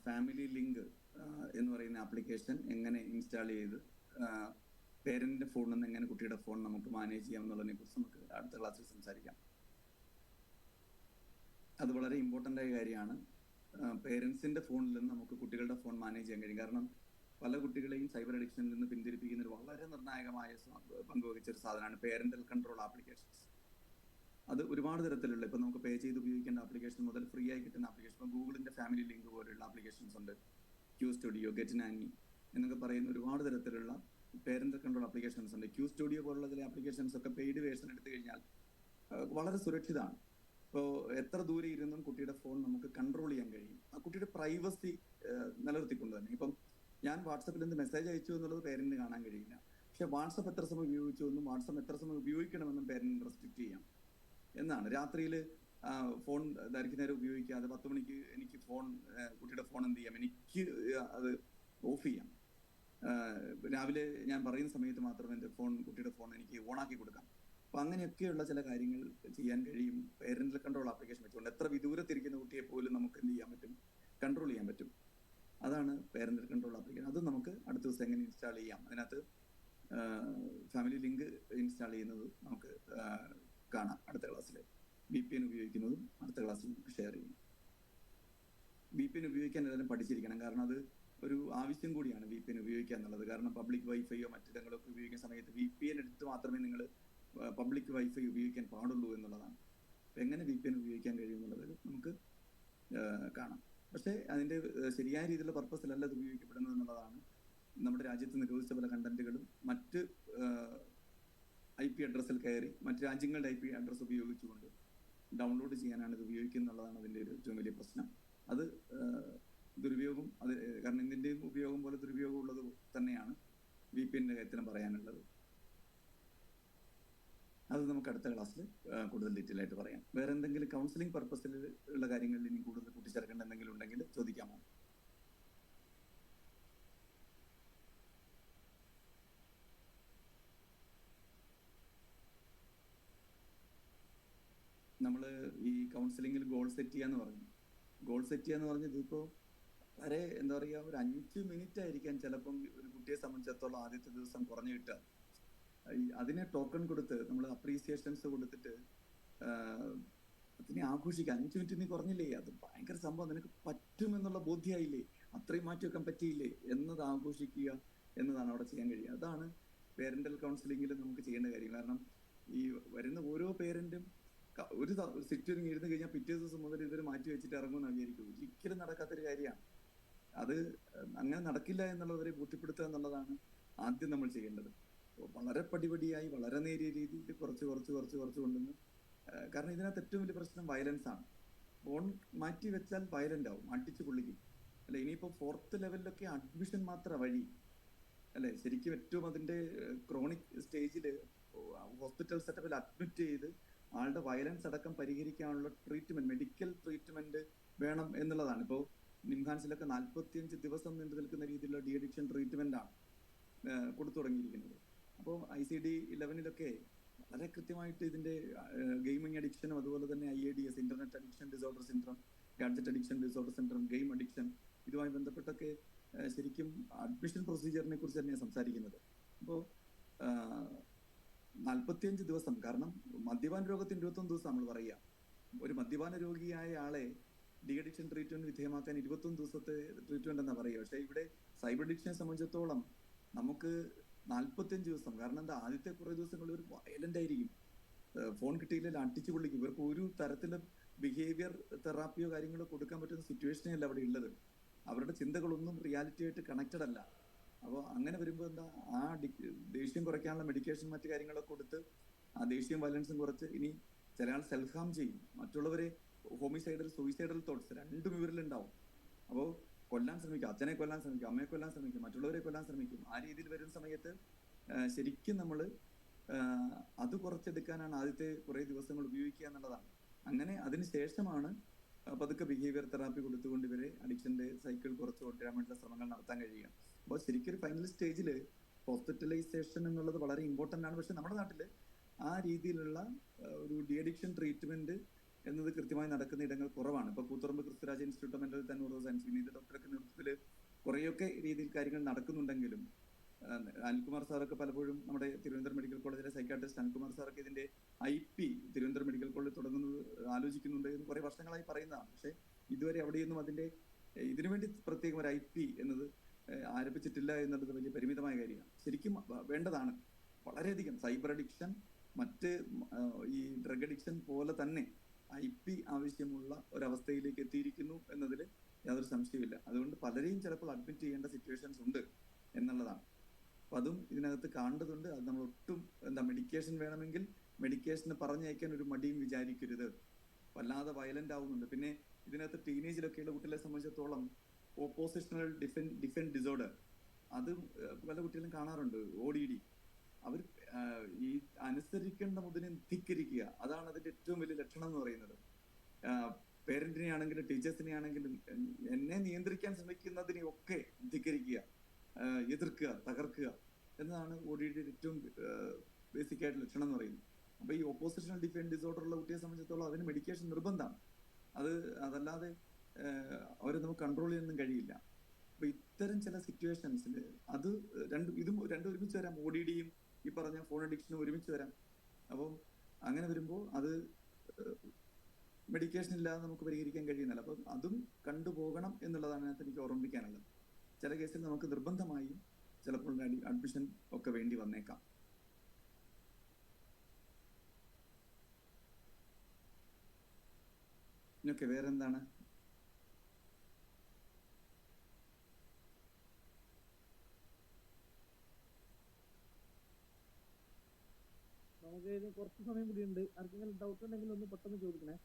ഫാമിലി ലിങ്ക് എന്ന് പറയുന്ന ആപ്ലിക്കേഷൻ എങ്ങനെ ഇൻസ്റ്റാൾ ചെയ്ത് പേരന്റിന്റെ ഫോണിൽ നിന്ന് എങ്ങനെ കുട്ടിയുടെ ഫോൺ നമുക്ക് മാനേജ് ചെയ്യാം എന്നുള്ളതിനെ കുറിച്ച് നമുക്ക് അടുത്ത ക്ലാസ്സിൽ സംസാരിക്കാം. അത് വളരെ ഇമ്പോർട്ടൻ്റ് ആയ കാര്യമാണ്. പേരൻസിന്റെ ഫോണിൽ നിന്ന് നമുക്ക് കുട്ടികളുടെ ഫോൺ മാനേജ് ചെയ്യാൻ കഴിയും. കാരണം പല കുട്ടികളെയും സൈബർ അഡിക്ഷനിൽ നിന്ന് പിന്തിരിപ്പിക്കുന്ന ഒരു വളരെ നിർണായകമായ പങ്കുവഹിച്ച ഒരു സാധനമാണ് പേരന്റൽ കൺട്രോൾ ആപ്ലിക്കേഷൻസ്. അത് ഒരുപാട് തരത്തിലുള്ള, ഇപ്പം നമുക്ക് പേ ചെയ്ത് ഉപയോഗിക്കേണ്ട ആപ്ലിക്കേഷൻ മുതൽ ഫ്രീ ആയി കിട്ടുന്ന ആപ്ലിക്കേഷൻ, ഇപ്പം ഗൂഗിളിന്റെ ഫാമിലി ലിങ്ക് പോലെയുള്ള ആപ്ലിക്കേഷൻസ് ഉണ്ട്, ക്യൂ സ്റ്റുഡിയോ, ഗെറ്റ് നാനി എന്നൊക്കെ പറയുന്ന ഒരുപാട് തരത്തിലുള്ള പേരന്റൽ കൺട്രോൾ ആപ്ലിക്കേഷൻസ് ഉണ്ട്. ക്യൂ സ്റ്റുഡിയോ പോലുള്ള ചില ആപ്ലിക്കേഷൻസ് ഒക്കെ പെയ്ഡ് വേർഷൻ എടുത്തു കഴിഞ്ഞാൽ വളരെ സുരക്ഷിതമാണ്. ഇപ്പോൾ എത്ര ദൂരെ ഇരുന്നും കുട്ടിയുടെ ഫോൺ നമുക്ക് കൺട്രോൾ ചെയ്യാൻ കഴിയും. ആ കുട്ടിയുടെ പ്രൈവസി നിലനിർത്തിക്കൊണ്ട് തന്നെ. ഇപ്പം ഞാൻ വാട്സപ്പിൽ എന്ത് മെസ്സേജ് അയച്ചു എന്നുള്ളത് പേരന്റിന് കാണാൻ കഴിയില്ല. പക്ഷെ വാട്സപ്പ് എത്ര സമയം ഉപയോഗിച്ചു എന്നും വാട്സപ്പ് എത്ര സമയം ഉപയോഗിക്കണമെന്നും പേരന്റ് റെസ്ട്രിക്ട് ചെയ്യാം എന്നാണ്. രാത്രിയിൽ ഫോൺ ദൈർഘ്യനേരം ഉപയോഗിക്കാതെ 10 മണിക്ക് എനിക്ക് കുട്ടിയുടെ ഫോൺ എന്ത് ചെയ്യാം, എനിക്ക് അത് ഓഫ് ചെയ്യാം. രാവിലെ ഞാൻ പറയുന്ന സമയത്ത് മാത്രം എൻ്റെ കുട്ടിയുടെ ഫോൺ എനിക്ക് ഓണാക്കി കൊടുക്കാം. അപ്പൊ അങ്ങനെയൊക്കെയുള്ള ചില കാര്യങ്ങൾ ചെയ്യാൻ കഴിയും പേരന്റൽ കൺട്രോൾ ആപ്ലിക്കേഷൻ വെച്ചുകൊണ്ട്. എത്ര വിദൂരത്തിരിക്കുന്ന കുട്ടിയെ പോലും നമുക്ക് എന്ത് ചെയ്യാൻ പറ്റും, കൺട്രോൾ ചെയ്യാൻ പറ്റും. അതാണ് പേരന്റൽ കൺട്രോൾ ആപ്ലിക്കേഷൻ. അത് നമുക്ക് അടുത്ത ദിവസം എങ്ങനെ ഇൻസ്റ്റാൾ ചെയ്യാം, അതിനകത്ത് ഫാമിലി ലിങ്ക് ഇൻസ്റ്റാൾ ചെയ്യുന്നത് നമുക്ക് കാണാം അടുത്ത ക്ലാസ്സിൽ. VPN ഉപയോഗിക്കുന്നതും അടുത്ത ക്ലാസ്സിൽ നമുക്ക് ഷെയർ ചെയ്യും. VPN ഉപയോഗിക്കാൻ എല്ലാവരും പഠിച്ചിരിക്കണം, കാരണം അത് ഒരു ആവശ്യം കൂടിയാണ് VPN ഉപയോഗിക്കുക എന്നുള്ളത്. കാരണം പബ്ലിക് വൈഫൈയോ മറ്റിടങ്ങളൊക്കെ ഉപയോഗിക്കുന്ന സമയത്ത് VPN എടുത്ത് മാത്രമേ നിങ്ങൾ പബ്ലിക് വൈഫൈ ഉപയോഗിക്കാൻ പാടുള്ളൂ എന്നുള്ളതാണ്. അപ്പം എങ്ങനെ VPN ഉപയോഗിക്കാൻ കഴിയും എന്നുള്ളത് നമുക്ക് കാണാം. പക്ഷേ അതിൻ്റെ ശരിയായ രീതിയിലുള്ള പർപ്പസിലല്ല ഇത് ഉപയോഗിക്കപ്പെടുന്നത് എന്നുള്ളതാണ്. നമ്മുടെ രാജ്യത്ത് നിരോധിച്ച പല കണ്ടന്റുകളും മറ്റ് IP അഡ്രസ്സിൽ കയറി മറ്റ് രാജ്യങ്ങളുടെ IP അഡ്രസ്സ് ഉപയോഗിച്ചുകൊണ്ട് ഡൗൺലോഡ് ചെയ്യാനാണ് ഇത് ഉപയോഗിക്കുന്നത് എന്നുള്ളതാണ് അതിൻ്റെ ഒരു ഏറ്റവും വലിയ പ്രശ്നം. അത് ദുരുപയോഗം, കാരണം ഇതിൻ്റെയും ഉപയോഗം പോലെ ദുരുപയോഗം ഉള്ളത് തന്നെയാണ് VPN-ന്റെ കാര്യത്തിലും പറയാനുള്ളത്. അത് നമുക്ക് അടുത്ത ക്ലാസ്സിൽ കൂടുതൽ ഡീറ്റെയിൽ ആയിട്ട് പറയാം. വേറെ എന്തെങ്കിലും കൗൺസിലിംഗ് പർപ്പസിൽ ഉള്ള കാര്യങ്ങളിൽ ഇനി കൂടുതൽ കൂട്ടിച്ചേർക്കേണ്ട എന്തെങ്കിലും ഉണ്ടെങ്കിൽ ചോദിക്കാമോ? നമ്മൾ ഈ കൗൺസിലിംഗിൽ ഗോൾ സെറ്റ് ചെയ്യാന്ന് പറഞ്ഞു. ഗോൾ സെറ്റ് ചെയ്യാന്ന് പറഞ്ഞത് ഇതിപ്പോൾ വളരെ എന്താ പറയുക, ഒരു 5 മിനിറ്റ് ആയിരിക്കാൻ ചിലപ്പം ഒരു കുട്ടിയെ സംബന്ധിച്ചിടത്തോളം ആദ്യത്തെ ദിവസം കുറഞ്ഞു കിട്ടുക. അതിനെ ടോക്കൺ കൊടുത്ത് നമ്മൾ അപ്രീസിയേഷൻസ് കൊടുത്തിട്ട് അതിനെ ആഘോഷിക്കുക. 5 മിനിറ്റ് നീ കുറഞ്ഞില്ലേ, അത് ഭയങ്കര സംഭവം, നിനക്ക് പറ്റുമെന്നുള്ള ബോധ്യമായില്ലേ, അത്രയും മാറ്റി വെക്കാൻ പറ്റിയില്ലേ എന്നത് ആഘോഷിക്കുക എന്നതാണ് അവിടെ ചെയ്യാൻ കഴിയുക. അതാണ് പേരന്റൽ കൗൺസിലിംഗിൽ നമുക്ക് ചെയ്യേണ്ട കാര്യം. കാരണം ഈ വരുന്ന ഓരോ പേരന്റും ഒരു സിറ്റുവേഷൻ ഇരുന്ന് കഴിഞ്ഞാൽ പിറ്റേ ദിവസം മുതൽ ഇവർ മാറ്റി വെച്ചിട്ട് ഇറങ്ങുമെന്ന് വിചാരിക്കും. ഒരിക്കലും നടക്കാത്തൊരു കാര്യമാണ് അത്. അങ്ങനെ നടക്കില്ല എന്നുള്ളവരെ ബോധ്യപ്പെടുത്തുക എന്നുള്ളതാണ് ആദ്യം നമ്മൾ ചെയ്യേണ്ടത്. വളരെ പടിപടിയായി വളരെ നേരിയ രീതിയിൽ കുറച്ച് കൊണ്ടുവന്ന്, കാരണം ഇതിനകത്ത് ഏറ്റവും വലിയ പ്രശ്നം വയലൻസ് ആണ്. ഫോൺ മാറ്റി വെച്ചാൽ വയലന്റ് ആവും, അടിച്ചു പൊള്ളിക്കും അല്ലെ. ഇനിയിപ്പോൾ 4th ലെവലിലൊക്കെ അഡ്മിഷൻ മാത്രം വഴി അല്ലെ. ശരിക്കും ഏറ്റവും അതിന്റെ ക്രോണിക് സ്റ്റേജിൽ ഹോസ്പിറ്റൽ സെറ്റപ്പിൽ അഡ്മിറ്റ് ചെയ്ത് ആളുടെ വയലൻസ് അടക്കം പരിഹരിക്കാനുള്ള ട്രീറ്റ്മെന്റ്, മെഡിക്കൽ ട്രീറ്റ്മെന്റ് വേണം എന്നുള്ളതാണ്. ഇപ്പോൾ നിംഹാൻസിലൊക്കെ 45 ദിവസം നീണ്ടു നിൽക്കുന്ന രീതിയിലുള്ള ഡി അഡിക്ഷൻ ട്രീറ്റ്മെന്റ് ആണ് കൊടുത്തു തുടങ്ങിയിരിക്കുന്നത്. അപ്പോൾ ICD-11 വളരെ കൃത്യമായിട്ട് ഇതിന്റെ ഗെയിമിംഗ് അഡിക്ഷനും അതുപോലെ തന്നെ IADS, internet addiction disorder syndrome, gadget addiction disorder syndrome, game addiction, ഇതുമായി ബന്ധപ്പെട്ടൊക്കെ ശരിക്കും അഡ്മിഷൻ പ്രൊസീജിയറിനെ കുറിച്ച് തന്നെയാണ് സംസാരിക്കുന്നത്. അപ്പോൾ 45 ദിവസം, കാരണം മദ്യപാന രോഗത്തിന് 21 ദിവസം നമ്മൾ പറയുക. ഒരു മദ്യപാന രോഗിയായ ആളെ ഡി അഡിക്ഷൻ ട്രീറ്റ്മെന്റ് വിധേയമാക്കാൻ 21 ദിവസത്തെ ട്രീറ്റ്മെന്റ് എന്നാ പറയുക. പക്ഷെ ഇവിടെ സൈബർ അഡിക്ഷനെ സംബന്ധിച്ചിടത്തോളം നമുക്ക് 45 ദിവസം. കാരണം എന്താ, ആദ്യത്തെ കുറെ ദിവസങ്ങളിൽ ഒരു വയലന്റ് ആയിരിക്കും, ഫോൺ കിട്ടിയില്ലെങ്കിൽ അടിച്ചു പൊള്ളിക്കും. ഇവർക്ക് ഒരു തരത്തിലും ബിഹേവിയർ തെറാപ്പിയോ കാര്യങ്ങളോ കൊടുക്കാൻ പറ്റുന്ന സിറ്റുവേഷനേ അല്ല അവിടെ ഉള്ളത്. അവരുടെ ചിന്തകളൊന്നും റിയാലിറ്റി ആയിട്ട് കണക്റ്റഡ് അല്ല. അപ്പോൾ അങ്ങനെ വരുമ്പോൾ എന്താ, ആ ദേഷ്യം കുറയ്ക്കാനുള്ള മെഡിക്കേഷൻ മറ്റു കാര്യങ്ങളൊക്കെ കൊടുത്ത് ആ ദേഷ്യം വയലൻസും കുറച്ച്, ഇനി ചില ആൾ സെൽഫ് ഹാം ചെയ്യും, മറ്റുള്ളവരെ ഹോമിസൈഡൽ സൂയിസൈഡൽ തോട്ട്സ് രണ്ടും ഇവരിലുണ്ടാവും. അപ്പോൾ കൊല്ലാൻ ശ്രമിക്കും, അച്ഛനെ കൊല്ലാൻ ശ്രമിക്കും, അമ്മയെ കൊല്ലാൻ ശ്രമിക്കും, മറ്റുള്ളവരെ കൊല്ലാൻ ശ്രമിക്കും. ആ രീതിയിൽ വരുന്ന സമയത്ത് ശരിക്കും നമ്മൾ അത് കുറച്ചെടുക്കാനാണ് ആദ്യത്തെ കുറേ ദിവസങ്ങൾ ഉപയോഗിക്കുക എന്നുള്ളതാണ്. അങ്ങനെ അതിനുശേഷമാണ് പതുക്കെ ബിഹേവിയർ തെറാപ്പി കൊടുത്തുകൊണ്ട് ഇവരെ അഡിക്ഷന്റെ സൈക്കിൾ കുറച്ച് കൊണ്ടുവരാൻ വേണ്ടിയുള്ള ശ്രമങ്ങൾ നടത്താൻ കഴിയുക. അപ്പോൾ ശരിക്കും ഒരു ഫൈനൽ സ്റ്റേജിൽ ഹോസ്പിറ്റലൈസേഷൻ എന്നുള്ളത് വളരെ ഇമ്പോർട്ടൻ്റ് ആണ്. പക്ഷെ നമ്മുടെ നാട്ടിൽ ആ രീതിയിലുള്ള ഒരു ഡി അഡിക്ഷൻ ട്രീറ്റ്മെന്റ് എന്നത് കൃത്യമായി നടക്കുന്ന ഇടങ്ങൾ കുറവാണ്. ഇപ്പൊ Koothuparamba Christuraj institute of mental and neuro science Vineetha ഡോക്ടർക്ക് നേതൃത്വത്തിൽ കുറേയൊക്കെ രീതിയിൽ കാര്യങ്ങൾ നടക്കുന്നുണ്ടെങ്കിലും അനിൽകുമാർ സാറൊക്കെ പലപ്പോഴും നമ്മുടെ തിരുവനന്തപുരം മെഡിക്കൽ കോളേജിലെ സൈക്കാട്രിസ്റ്റ് അനിൽകുമാർ സാറൊക്കെ ഇതിന്റെ IP തിരുവനന്തപുരം മെഡിക്കൽ കോളേജിൽ തുടങ്ങുന്നത് ആലോചിക്കുന്നുണ്ട് എന്ന് കുറെ വർഷങ്ങളായി പറയുന്നതാണ്. പക്ഷെ ഇതുവരെ അവിടെയൊന്നും അതിന്റെ ഇതിനുവേണ്ടി പ്രത്യേകം ഒരു IP എന്നത് ആരംഭിച്ചിട്ടില്ല എന്നുള്ളത് വലിയ പരിമിതമായ കാര്യമാണ്. ശരിക്കും വേണ്ടതാണ് വളരെയധികം. സൈബർ അഡിക്ഷൻ, മറ്റ് ഈ ഡ്രഗ് അഡിക്ഷൻ പോലെ തന്നെ IP ആവശ്യമുള്ള ഒരവസ്ഥയിലേക്ക് എത്തിയിരിക്കുന്നു എന്നതിൽ യാതൊരു സംശയമില്ല. അതുകൊണ്ട് പലരെയും ചിലപ്പോൾ അഡ്മിറ്റ് ചെയ്യേണ്ട സിറ്റുവേഷൻസ് ഉണ്ട് എന്നുള്ളതാണ്. അപ്പൊ അതും ഇതിനകത്ത് കാണേണ്ടതുണ്ട്. അത് നമ്മൾ ഒട്ടും മെഡിക്കേഷൻ വേണമെങ്കിൽ മെഡിക്കേഷന് പറഞ്ഞയക്കാൻ ഒരു മടിയും വിചാരിക്കരുത്. വല്ലാതെ വയലന്റ് ആവുന്നുണ്ട്. പിന്നെ ഇതിനകത്ത് ടീനേജിലൊക്കെയുള്ള കുട്ടികളെ സംബന്ധിച്ചിടത്തോളം ഓപ്പോസിഷണൽ ഡിഫെൻഡ് ഡിസോർഡർ, അത് പല കുട്ടികളും കാണാറുണ്ട്. ODD, അവർ ഈ അനുസരിക്കേണ്ട മുതലിനെ ധിക്കരിക്കുക, അതാണ് അതിന്റെ ഏറ്റവും വലിയ ലക്ഷണം എന്ന് പറയുന്നത്. പേരന്റിനെ ആണെങ്കിലും ടീച്ചേഴ്സിനെ ആണെങ്കിലും എന്നെ നിയന്ത്രിക്കാൻ ശ്രമിക്കുന്നതിനെ ഒക്കെ ധിക്കരിക്കുക, എതിർക്കുക, തകർക്കുക എന്നതാണ് ODD ഏറ്റവും ബേസിക് ആയിട്ട് ലക്ഷണം എന്ന് പറയുന്നത്. അപ്പൊ ഈ ഓപ്പോസിഷണൽ ഡിഫൈൻഡ് ഡിസോർഡർ ഉള്ള കുട്ടിയെ സംബന്ധിച്ചിടത്തോളം അതിന് മെഡിക്കേഷൻ നിർബന്ധമാണ്. അതല്ലാതെ അവരെ നമുക്ക് കൺട്രോൾ ചെയ്യാനൊന്നും കഴിയില്ല. അപ്പൊ ഇത്തരം ചില സിറ്റുവേഷൻസിൽ അത് രണ്ടും ഒരുമിച്ച് വരാം. ODDയും ഈ പറഞ്ഞ ഫോൺ അഡിക്ഷനും ഒരുമിച്ച് വരാം. അപ്പം അങ്ങനെ വരുമ്പോൾ അത് മെഡിക്കേഷൻ ഇല്ലാതെ നമുക്ക് പരിഹരിക്കാൻ കഴിയുന്നില്ല. അപ്പം അതും കണ്ടുപോകണം എന്നുള്ളതാണ് അതിനകത്ത് എനിക്ക് ഓർമ്മിപ്പിക്കാനുള്ളത്. ചില കേസിൽ നമുക്ക് നിർബന്ധമായും ചിലപ്പോൾ അഡ്മിഷൻ ഒക്കെ വേണ്ടി വന്നേക്കാം. ഇതൊക്കെ വേറെന്താണ്? നമുക്ക് ഇനി കുറച്ച് സമയം കൂടി ഉണ്ട്. ആർക്കെങ്കിലും ഡൗട്ട് ഉണ്ടെങ്കിൽ ഒന്ന് പെട്ടെന്ന് ചോദിക്കണേ.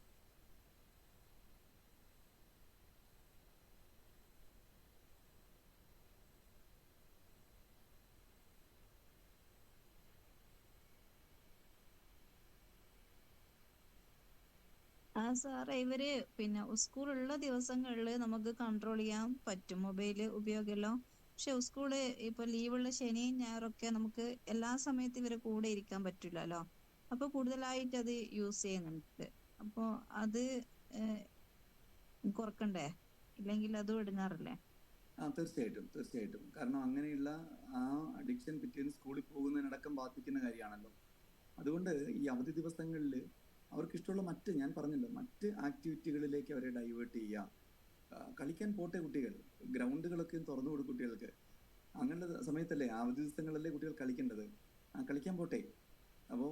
സാറേ ഇവര് പിന്നെ സ്കൂളുള്ള ദിവസങ്ങളിൽ നമുക്ക് കൺട്രോൾ ചെയ്യാൻ പറ്റും മൊബൈല് ഉപയോഗമെല്ലാം. പക്ഷെ സ്കൂള് ഇപ്പൊ ലീവുള്ള ശനിയും ഞായറൊക്കെ നമുക്ക് എല്ലാ സമയത്തും ഇവരെ കൂടെ ഇരിക്കാൻ പറ്റില്ലല്ലോ. അപ്പൊ കൂടുതലായിട്ട് അത് യൂസ് ചെയ്യുന്നുണ്ട്. അപ്പൊ അത് കുറക്കണ്ടേ? ഇല്ലെങ്കിൽ അതും ഇടുങ്ങാറില്ലേ? തീർച്ചയായിട്ടും. കാരണം അങ്ങനെയുള്ള ആ അഡിക്ഷൻ പിറ്റേന്ന് സ്കൂളിൽ പോകുന്നതിനടക്കം ബാധിക്കുന്ന കാര്യമാണല്ലോ. അതുകൊണ്ട് ഈ അവധി ദിവസങ്ങളിൽ അവർക്ക് ഇഷ്ടമുള്ള ഞാൻ പറഞ്ഞല്ലോ മറ്റ് ആക്ടിവിറ്റികളിലേക്ക് അവരെ ഡൈവേർട്ട് ചെയ്യുക. കളിക്കാൻ പോട്ടെ കുട്ടികൾ, ഗ്രൗണ്ടുകളൊക്കെ തുറന്നു കൊടുക്കും കുട്ടികൾക്ക്. അങ്ങനെയുള്ള സമയത്തല്ലേ, അവധി ദിവസങ്ങളല്ലേ കുട്ടികൾ കളിക്കേണ്ടത്. കളിക്കാൻ പോട്ടെ. അപ്പോൾ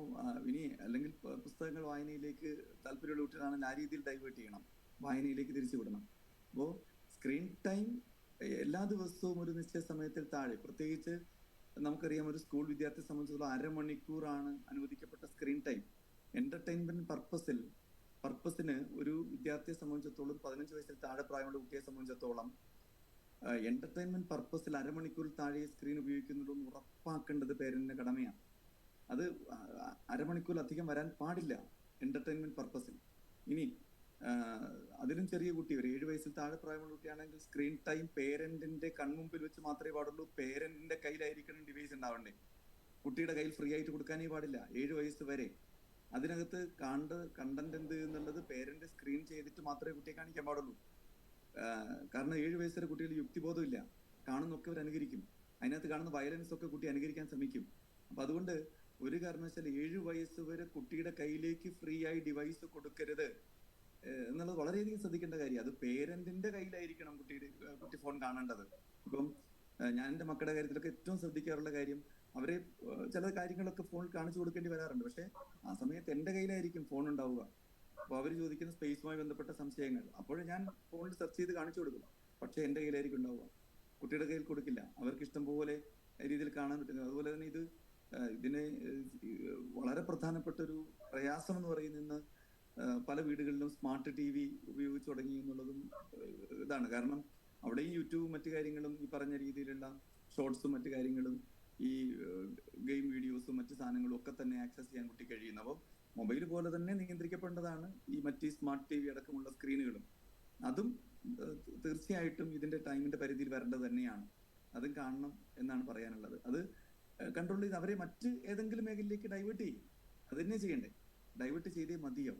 ഇനി അല്ലെങ്കിൽ പുസ്തകങ്ങൾ വായനയിലേക്ക് താല്പര്യമുള്ള കുട്ടികളാണെങ്കിൽ ആ രീതിയിൽ ഡൈവേർട്ട് ചെയ്യണം, വായനയിലേക്ക് തിരിച്ചു വിടണം. അപ്പോൾ സ്ക്രീൻ ടൈം എല്ലാ ദിവസവും ഒരു നിശ്ചയ സമയത്തിൽ താഴെ, പ്രത്യേകിച്ച് നമുക്കറിയാം ഒരു സ്കൂൾ വിദ്യാർത്ഥിയെ സംബന്ധിച്ചിടത്തോളം 1/2 മണിക്കൂറാണ് അനുവദിക്കപ്പെട്ട സ്ക്രീൻ ടൈം. എന്റർടൈൻമെന്റ് പർപ്പസിന് ഒരു വിദ്യാർത്ഥിയെ സംബന്ധിച്ചിടത്തോളം 15 വയസ്സിൽ താഴെ പ്രായമുള്ള കുട്ടിയെ സംബന്ധിച്ചിടത്തോളം എന്റർടൈൻമെന്റ് പർപ്പസിൽ 1/2 മണിക്കൂറിൽ താഴെ സ്ക്രീൻ ഉപയോഗിക്കുന്നുണ്ടെന്ന് ഉറപ്പാക്കേണ്ടത് പേരന്റിന്റെ കടമയാണ്. അത് 1/2 മണിക്കൂറിലധികം വരാൻ പാടില്ല എന്റർടൈൻമെന്റ് പർപ്പസിൽ. ഇനി അതിലും ചെറിയ കുട്ടി, ഒരു 7 വയസ്സിൽ താഴെ പ്രായമുള്ള കുട്ടിയാണെങ്കിൽ സ്ക്രീൻ ടൈം പേരന്റിന്റെ കൺമുമ്പിൽ വെച്ച് മാത്രമേ പാടുള്ളൂ. പേരന്റിന്റെ കയ്യിലായിരിക്കണം ഡിവൈസ് ഉണ്ടാവണ്ടേ. കുട്ടിയുടെ കയ്യിൽ ഫ്രീ ആയിട്ട് കൊടുക്കാനേ പാടില്ല 7 വയസ്സ് വരെ. അതിനകത്ത് കണ്ടന്റ് എന്ത് എന്നുള്ളത് പേരന്റ് സ്ക്രീൻ ചെയ്തിട്ട് മാത്രമേ കുട്ടിയെ കാണിക്കാൻ പാടുള്ളൂ. കാരണം 7 വയസ്സ് വരെ കുട്ടികൾ യുക്തിബോധം ഇല്ല, കാണുന്നൊക്കെ അവർ അനുകരിക്കും. അതിനകത്ത് കാണുന്ന വയലൻസ് ഒക്കെ കുട്ടി അനുകരിക്കാൻ ശ്രമിക്കും. അപ്പൊ അതുകൊണ്ട് ഒരു കാരണവശാലും 7 വയസ്സ് വരെ കുട്ടിയുടെ കയ്യിലേക്ക് ഫ്രീ ആയി ഡിവൈസ് കൊടുക്കരുത് എന്നുള്ളത് വളരെയധികം ശ്രദ്ധിക്കേണ്ട കാര്യം. അത് പേരന്റിന്റെ കയ്യിലായിരിക്കണം കുട്ടി ഫോൺ കാണേണ്ടത്. ഇപ്പം ഞാൻ എൻ്റെ മക്കളുടെ കാര്യത്തിലൊക്കെ ഏറ്റവും ശ്രദ്ധിക്കാറുള്ള കാര്യം, അവരെ ചില കാര്യങ്ങളൊക്കെ ഫോണിൽ കാണിച്ചു കൊടുക്കേണ്ടി വരാറുണ്ട്. പക്ഷെ ആ സമയത്ത് എൻ്റെ കയ്യിലായിരിക്കും ഫോൺ ഉണ്ടാവുക. അപ്പോൾ അവർ ചോദിക്കുന്ന സ്പേസുമായി ബന്ധപ്പെട്ട സംശയങ്ങൾ അപ്പോഴും ഞാൻ ഫോണിൽ സെർച്ച് ചെയ്ത് കാണിച്ചു കൊടുക്കും. പക്ഷെ എൻ്റെ കയ്യിലായിരിക്കും ഉണ്ടാവുക, കുട്ടിയുടെ കയ്യിൽ കൊടുക്കില്ല. അവർക്ക് ഇഷ്ടം പോലെ രീതിയിൽ കാണാൻ പറ്റുന്നത്. അതുപോലെ തന്നെ ഇതിന് വളരെ പ്രധാനപ്പെട്ട ഒരു പ്രയാസം എന്ന് പറയുന്ന പല വീടുകളിലും സ്മാർട്ട് TV ഉപയോഗിച്ച് തുടങ്ങി എന്നുള്ളതും ഇതാണ്. കാരണം അവിടെയും യൂട്യൂബും മറ്റു കാര്യങ്ങളും ഈ പറഞ്ഞ രീതിയിലുള്ള ഷോർട്സും മറ്റു കാര്യങ്ങളും ഈ ഗെയിം വീഡിയോസും മറ്റു സാധനങ്ങളും ഒക്കെ തന്നെ ആക്സസ് ചെയ്യാൻ കുട്ടി കഴിയുന്നു. അപ്പോൾ മൊബൈൽ പോലെ തന്നെ നിയന്ത്രിക്കപ്പെടേണ്ടതാണ് ഈ മറ്റ് സ്മാർട്ട് TV അടക്കമുള്ള സ്ക്രീനുകളും. അതും തീർച്ചയായിട്ടും ഇതിന്റെ ടൈമിന്റെ പരിധിയിൽ വരേണ്ടത് തന്നെയാണ്. അതും കാണണം എന്നാണ് പറയാനുള്ളത്. അത് കൺട്രോൾ ചെയ്ത് അവരെ മറ്റ് ഏതെങ്കിലും മേഖലയിലേക്ക് ഡൈവേർട്ട് ചെയ്യും. അത് തന്നെ ചെയ്യണ്ടേ, ഡൈവേർട്ട് ചെയ്തേ മതിയോ.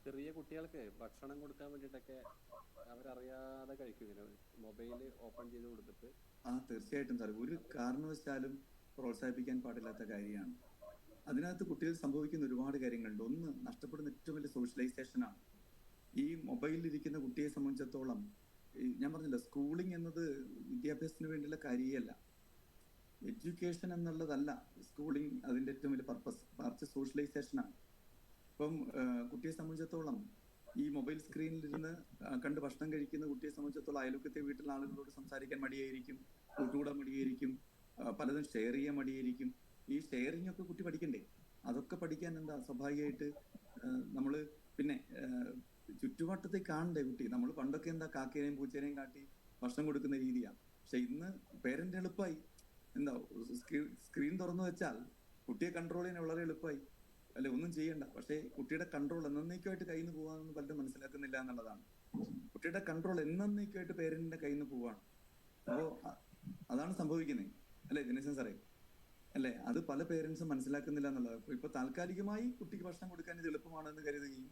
ചെറിയ കുട്ടികൾക്ക് ഭക്ഷണം കൊടുക്കാൻ വേണ്ടിയിട്ടൊക്കെ അവരറിയാതെ കഴിക്കും മൊബൈൽ ഓപ്പൺ ചെയ്ത് കൊടുത്തിട്ട്. തീർച്ചയായിട്ടും സാർ, ഒരു കാരണവശാലും പ്രോത്സാഹിപ്പിക്കാൻ പാടില്ലാത്ത കാര്യമാണ്. അതിനകത്ത് കുട്ടികൾ സംഭവിക്കുന്ന ഒരുപാട് കാര്യങ്ങളുണ്ട്. ഒന്ന്, നഷ്ടപ്പെടുന്ന ഏറ്റവും വലിയ സോഷ്യലൈസേഷനാണ്. ഈ മൊബൈലിലിരിക്കുന്ന കുട്ടിയെ സംബന്ധിച്ചിടത്തോളം ഞാൻ പറഞ്ഞില്ല, സ്കൂളിംഗ് എന്നത് വിദ്യാഭ്യാസത്തിന് വേണ്ടിയുള്ള കാര്യമല്ല, എഡ്യൂക്കേഷൻ എന്നുള്ളതല്ല സ്കൂളിംഗ് അതിന്റെ ഏറ്റവും വലിയ പർപ്പസ്, മറിച്ച് സോഷ്യലൈസേഷനാണ്. ഇപ്പം കുട്ടിയെ സംബന്ധിച്ചിടത്തോളം ഈ മൊബൈൽ സ്ക്രീനിലിരുന്ന് കണ്ട് ഭക്ഷണം കഴിക്കുന്ന കുട്ടിയെ സംബന്ധിച്ചിടത്തോളം അയൽവക്കത്തെ വീട്ടിലെ ആളുകളോട് സംസാരിക്കാൻ മടിയായിരിക്കും, കൂട്ടുകൂടാൻ മടിയായിരിക്കും, പലതും ഷെയർ ചെയ്യാൻ മടിയായിരിക്കും. ഈ ഷെയറിംഗ് ഒക്കെ കുട്ടി പഠിക്കണ്ടേ? അതൊക്കെ പഠിക്കാൻ എന്താ സ്വാഭാവികമായിട്ട് നമ്മള് പിന്നെ ചുറ്റുവട്ടത്തെ കാണണ്ടേ കുട്ടി. നമ്മൾ പണ്ടൊക്കെ എന്താ കാക്കേനെയും പൂച്ചേനെയും കാട്ടി ഭക്ഷണം കൊടുക്കുന്ന രീതിയാണ്. പക്ഷെ ഇന്ന് പേരന്റ് എളുപ്പമായി, എന്താ സ്ക്രീൻ തുറന്നു വെച്ചാൽ കുട്ടിയെ കൺട്രോൾ ചെയ്യാൻ വളരെ എളുപ്പമായി, അല്ലെ? ഒന്നും ചെയ്യണ്ട. പക്ഷേ കുട്ടിയുടെ കൺട്രോൾ എന്നേക്കുമായിട്ട് കയ്യിൽ നിന്ന് പോകാമെന്ന് പലരും മനസ്സിലാക്കുന്നില്ല എന്നുള്ളതാണ്. കുട്ടിയുടെ കൺട്രോൾ എന്നേക്കുമായിട്ട് പേരന്റിന്റെ കയ്യിൽ നിന്ന് പോവാണ്. അപ്പോ അതാണ് സംഭവിക്കുന്നത്, അല്ലെ ദിനേശൻ സാറേ? അല്ലെ? അത് പല പേരൻസും മനസ്സിലാക്കുന്നില്ല എന്നുള്ളത്. ഇപ്പൊ താൽക്കാലികമായി കുട്ടിക്ക് ഭക്ഷണം കൊടുക്കാൻ ഇത് എളുപ്പമാണെന്ന് കരുതുകയും